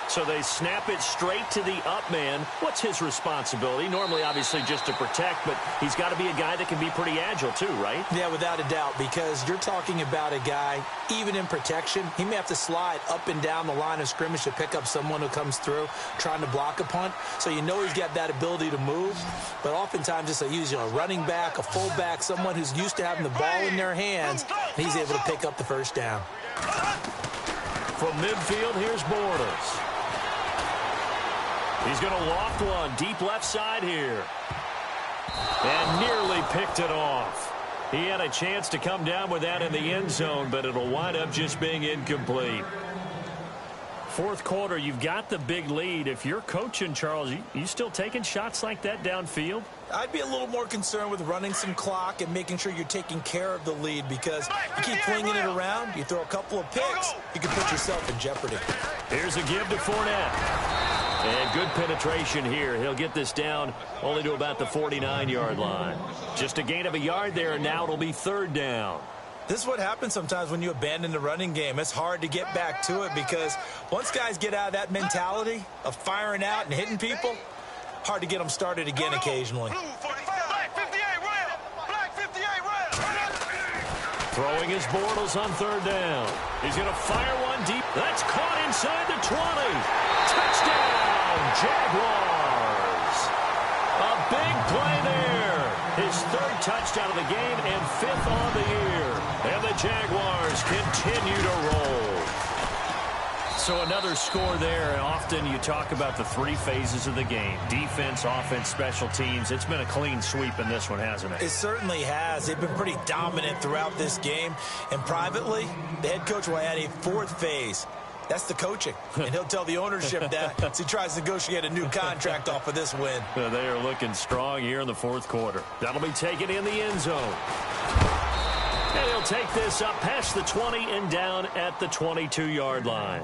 So they snap it straight to the up man. What's his responsibility? Normally, obviously, just to protect, but he's got to be a guy that can be pretty agile too, right? Yeah, without a doubt, because you're talking about a guy, even in protection, he may have to slide up and down the line of scrimmage to pick up someone who comes through trying to block a punt. So you know he's got that ability to move, but oftentimes it's a running back, a fullback, someone who's used to having the ball in their hands, and he's able to pick up the 1st down. From midfield, here's Bortles. He's going to loft one deep left side here. And nearly picked it off. He had a chance to come down with that in the end zone, but it'll wind up just being incomplete. 4th quarter, you've got the big lead. If you're coaching, Charles, you still taking shots like that downfield? I'd be a little more concerned with running some clock and making sure you're taking care of the lead, because you keep flinging it around, you throw a couple of picks, you can put yourself in jeopardy. Here's a give to Fournette. And good penetration here. He'll get this down only to about the 49-yard line. Just a gain of a yard there, and now it'll be third down. This is what happens sometimes when you abandon the running game. It's hard to get back to it because once guys get out of that mentality of firing out and hitting people, hard to get them started again occasionally. Throwing his Bortles on third down. He's going to fire one deep. That's caught inside the 20. Touchdown, Jaguars. A big play there. His third touchdown of the game and fifth on the year. And the Jaguars continue to roll. So another score there, and often you talk about the three phases of the game. Defense, offense, special teams. It's been a clean sweep in this one, hasn't it? It certainly has. They've been pretty dominant throughout this game. And privately, the head coach will add a fourth phase. That's the coaching. And he'll tell the ownership that as he tries to negotiate a new contract off of this win. They are looking strong here in the fourth quarter. That'll be taken in the end zone. And he'll take this up past the 20 and down at the 22-yard line.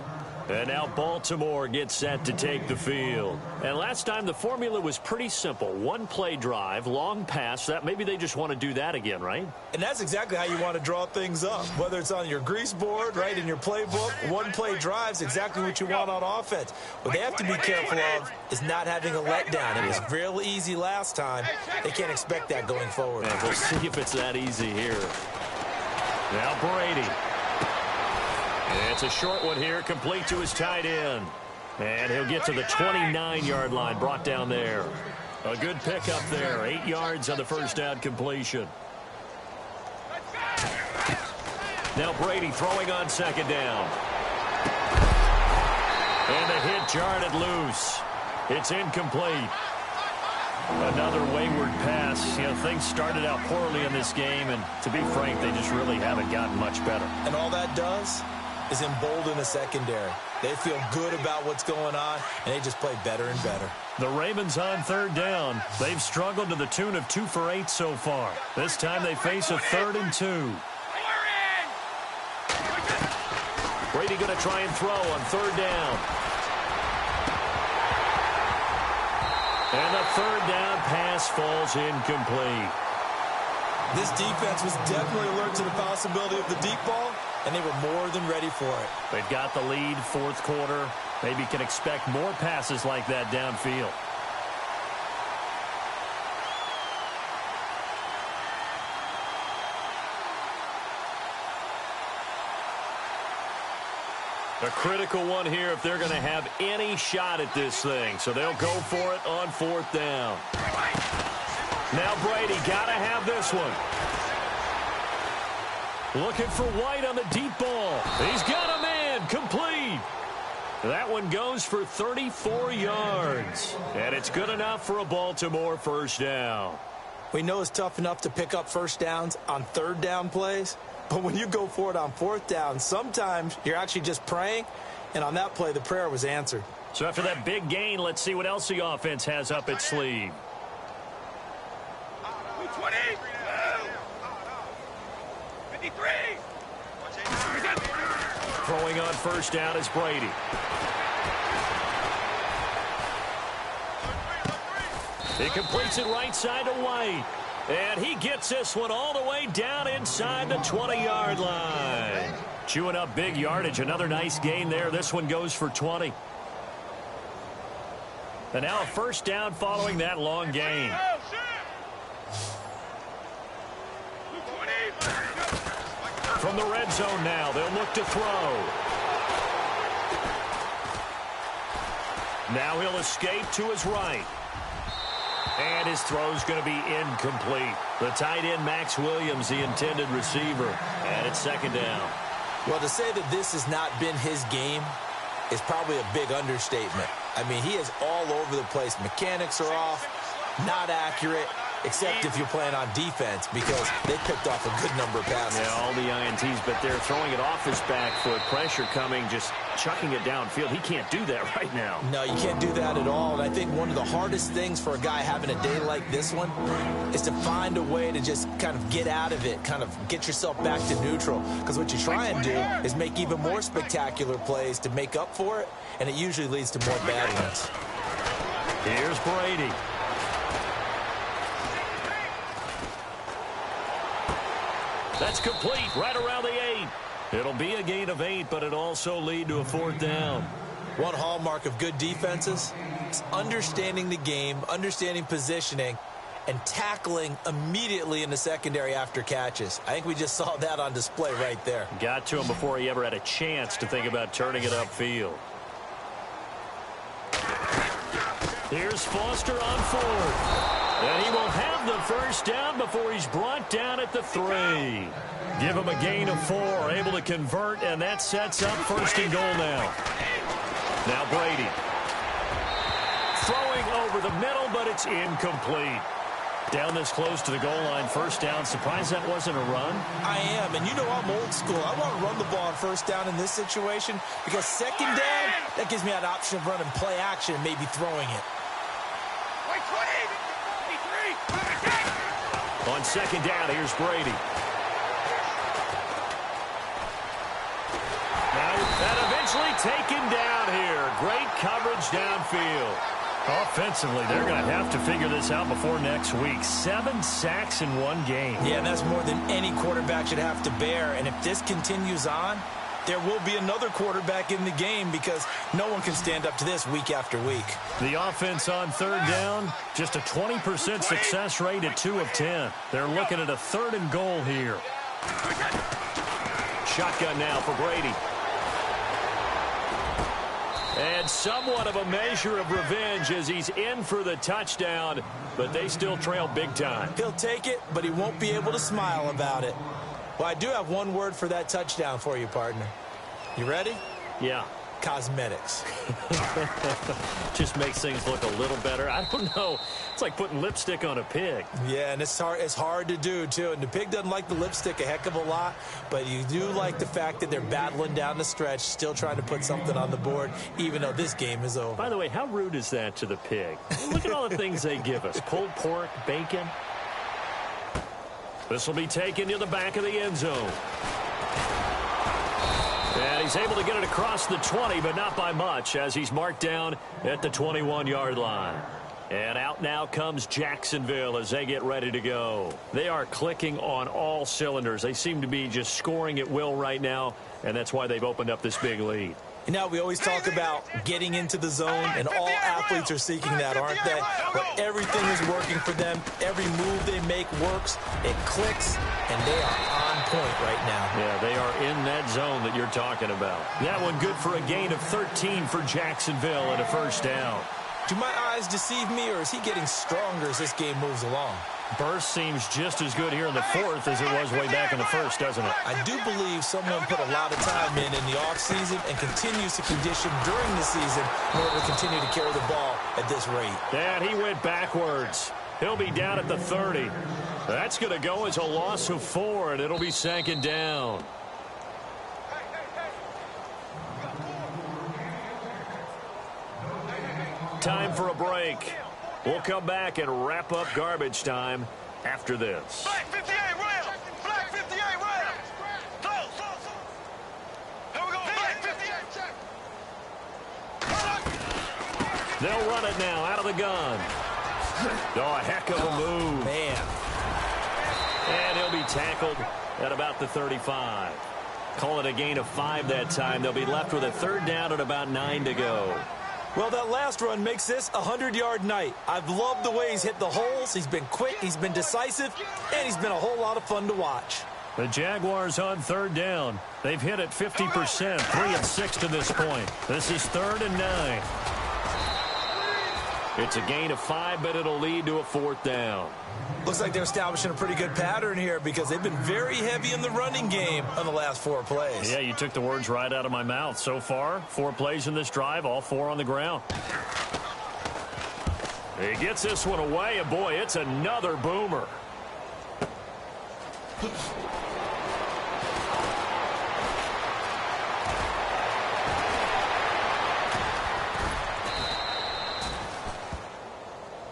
And now Baltimore gets set to take the field. And last time the formula was pretty simple. One play drive, long pass. That maybe they just want to do that again, right? And that's exactly how you want to draw things up. Whether it's on your grease board, right, in your playbook, one play drive's exactly what you want on offense. What they have to be careful of is not having a letdown. It was real easy last time. They can't expect that going forward. And we'll see if it's that easy here. Now Brady. It's a short one here, complete to his tight end. And he'll get to the 29-yard line, brought down there. A good pickup there, 8 yards on the first down completion. Now Brady throwing on second down. And the hit jarred it loose. It's incomplete. Another wayward pass. You know, things started out poorly in this game, and to be frank, they just really haven't gotten much better. And all that does is embolden the secondary. They feel good about what's going on, and they just play better and better. The Ravens on third down. They've struggled to the tune of 2 for 8 so far. This time they face a 3rd and 2. Brady going to try and throw on third down. And the third down pass falls incomplete. This defense was definitely alert to the possibility of the deep ball, and they were more than ready for it. They've got the lead, fourth quarter. Maybe can expect more passes like that downfield. A critical one here if they're going to have any shot at this thing. So they'll go for it on fourth down. Now Brady got to have this one. Looking for White on the deep ball. He's got a man. Complete. That one goes for 34 yards. And it's good enough for a Baltimore first down. We know it's tough enough to pick up first downs on third down plays. But when you go for it on fourth down, sometimes you're actually just praying. And on that play, the prayer was answered. So after that big gain, let's see what else the offense has up its sleeve. 20, 53. Throwing on first down is Brady. He completes it right side to White. And he gets this one all the way down inside the 20-yard line. Chewing up big yardage. Another nice gain there. This one goes for 20. And now a first down following that long gain. From the red zone now, they'll look to throw. Now he'll escape to his right. And his throw's going to be incomplete. The tight end, Max Williams, the intended receiver. And it's second down. Well, to say that this has not been his game is probably a big understatement. I mean, he is all over the place. Mechanics are off, not accurate. except if you're playing on defense, because they picked off a good number of passes. Yeah, all the INTs, but they're throwing it off his back foot. Pressure coming, just chucking it downfield. He can't do that right now. No, you can't do that at all. And I think one of the hardest things for a guy having a day like this one is to find a way to just kind of get out of it, kind of get yourself back to neutral. Because what you try and do is make even more spectacular plays to make up for it, and it usually leads to more bad ones. Here's Brady. That's complete right around the 8. It'll be a gain of 8, but it'll also lead to a 4th down. One hallmark of good defenses is understanding the game, understanding positioning, and tackling immediately in the secondary after catches. I think we just saw that on display right there. Got to him before he ever had a chance to think about turning it upfield. Here's Foster on 4th. And he will have the first down before he's brought down at the 3. Give him a gain of 4, able to convert, and that sets up 1st and goal now. Now Brady. Throwing over the middle, but it's incomplete. Down this close to the goal line, 1st down. Surprised that wasn't a run? I am, and you know I'm old school. I want to run the ball on 1st down in this situation because 2nd down, that gives me an option of running play action and maybe throwing it. On 2nd down, here's Brady. Now, that eventually taken down here. Great coverage downfield. Offensively, they're going to have to figure this out before next week. 7 sacks in one game. Yeah, and that's more than any quarterback should have to bear. And if this continues on, there will be another quarterback in the game because no one can stand up to this week after week. The offense on 3rd down, just a 20% success rate at 2 of 10. They're looking at a 3rd and goal here. Shotgun now for Brady. And somewhat of a measure of revenge as he's in for the touchdown, but they still trail big time. He'll take it, but he won't be able to smile about it. Well, I do have one word for that touchdown for you, partner. You ready? Yeah. Cosmetics. Just makes things look a little better. I don't know. It's like putting lipstick on a pig. Yeah, and it's hard to do, too. And the pig doesn't like the lipstick a heck of a lot, but you do like the fact that they're battling down the stretch, still trying to put something on the board, even though this game is over. By the way, how rude is that to the pig? Look at all the things they give us. Pulled pork, bacon. This will be taken to the back of the end zone. And he's able to get it across the 20, but not by much, as he's marked down at the 21-yard line. And out now comes Jacksonville as they get ready to go. They are clicking on all cylinders. They seem to be just scoring at will right now, and that's why they've opened up this big lead. And now we always talk about getting into the zone, and all athletes are seeking that, aren't they? But everything is working for them. Every move they make works. It clicks, and they are on point right now. Yeah, they are in that zone that you're talking about. That one good for a gain of 13 for Jacksonville and a 1st down. Do my eyes deceive me, or is he getting stronger as this game moves along? Burst seems just as good here in the 4th as it was way back in the 1st, doesn't it? I do believe someone put a lot of time in the offseason and continues to condition during the season in order to continue to carry the ball at this rate. And he went backwards. He'll be down at the 30. That's going to go as a loss of 4, and it'll be 2nd down. Time for a break. We'll come back and wrap up garbage time after this. Black 58 round. Black 58 round. Close. Here we go. Black 58. They'll run it now out of the gun. Oh, a heck of a move. Man. And he'll be tackled at about the 35. Call it a gain of 5 that time. They'll be left with a 3rd down and about 9 to go. Well, that last run makes this a 100-yard night. I've loved the way he's hit the holes. He's been quick, he's been decisive, and he's been a whole lot of fun to watch. The Jaguars on 3rd down. They've hit it 50%, 3 of 6 to this point. This is 3rd and 9. It's a gain of 5, but it'll lead to a 4th down. Looks like they're establishing a pretty good pattern here because they've been very heavy in the running game on the last 4 plays. Yeah, you took the words right out of my mouth. So far, 4 plays in this drive, all 4 on the ground. He gets this one away, and boy, it's another boomer.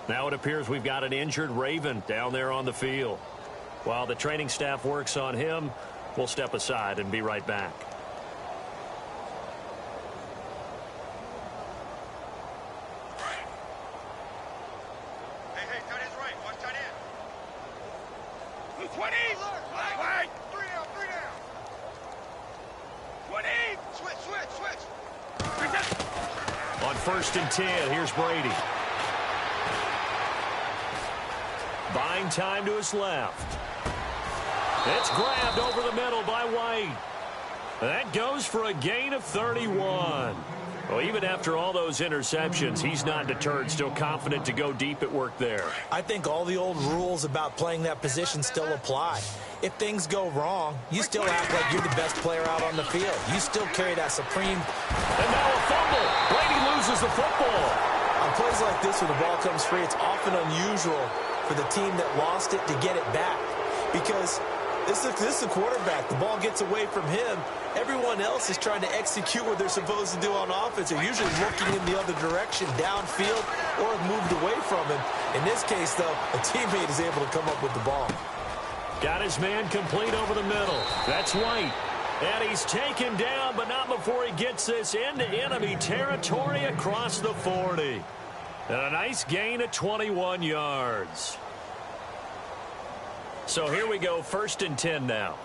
Now it appears we've got an injured Raven down there on the field. While the training staff works on him, we'll step aside and be right back. Hey, tight end's right. Watch tight end. 20! Right. 3 down. 20! Switch. On 1st and 10, here's Brady. Buying time to his left. It's grabbed over the middle by White. That goes for a gain of 31. Well, even after all those interceptions, he's not deterred, still confident to go deep at work there. I think all the old rules about playing that position still apply. If things go wrong, you still act like you're the best player out on the field. You still carry that supreme. And now a fumble. Brady loses the football. On plays like this where the ball comes free, it's often unusual for the team that lost it to get it back. Because this is a quarterback. The ball gets away from him. Everyone else is trying to execute what they're supposed to do on offense. They're usually looking in the other direction, downfield, or have moved away from him. In this case, though, a teammate is able to come up with the ball. Got his man complete over the middle. That's White. And he's taken down, but not before he gets this into enemy territory across the 40. And a nice gain of 21 yards. So here we go, 1st and 10 now.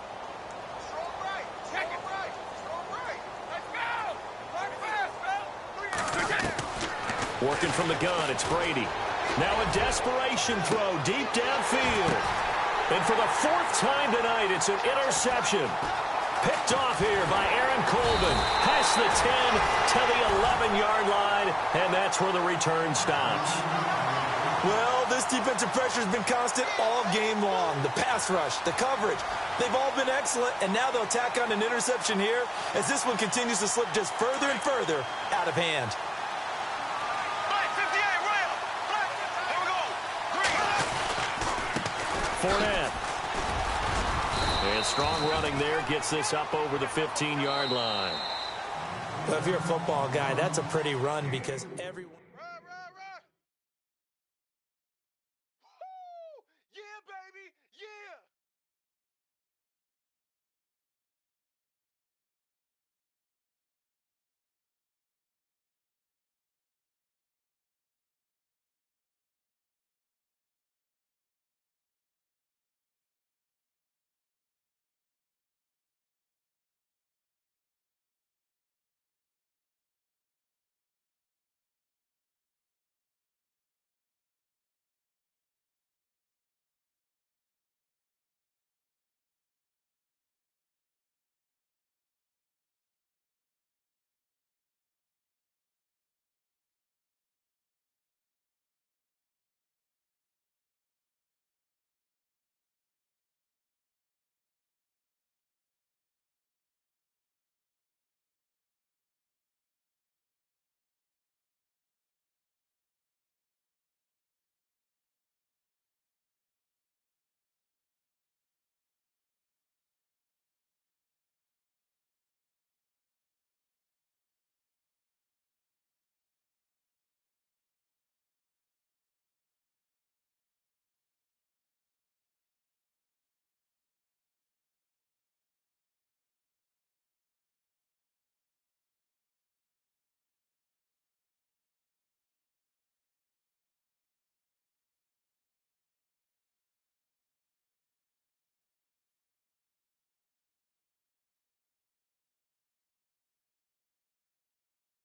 Strong right. Check it right. Strong right. Let's go. Run fast, Bill. Working from the gun, it's Brady. Now a desperation throw deep downfield. And for the 4th time tonight, it's an interception. Picked off here by Aaron Colvin. Past the 10 to the 11-yard line, and that's where the return stops. Well, this defensive pressure has been constant all game long. The pass rush, the coverage, they've all been excellent, and now they'll tack on an interception here as this one continues to slip just further and further out of hand. Flag 58, rail. Flag 58. Here we go. Green. Fournette. And strong running there gets this up over the 15-yard line. Well, if you're a football guy, that's a pretty run because everyone...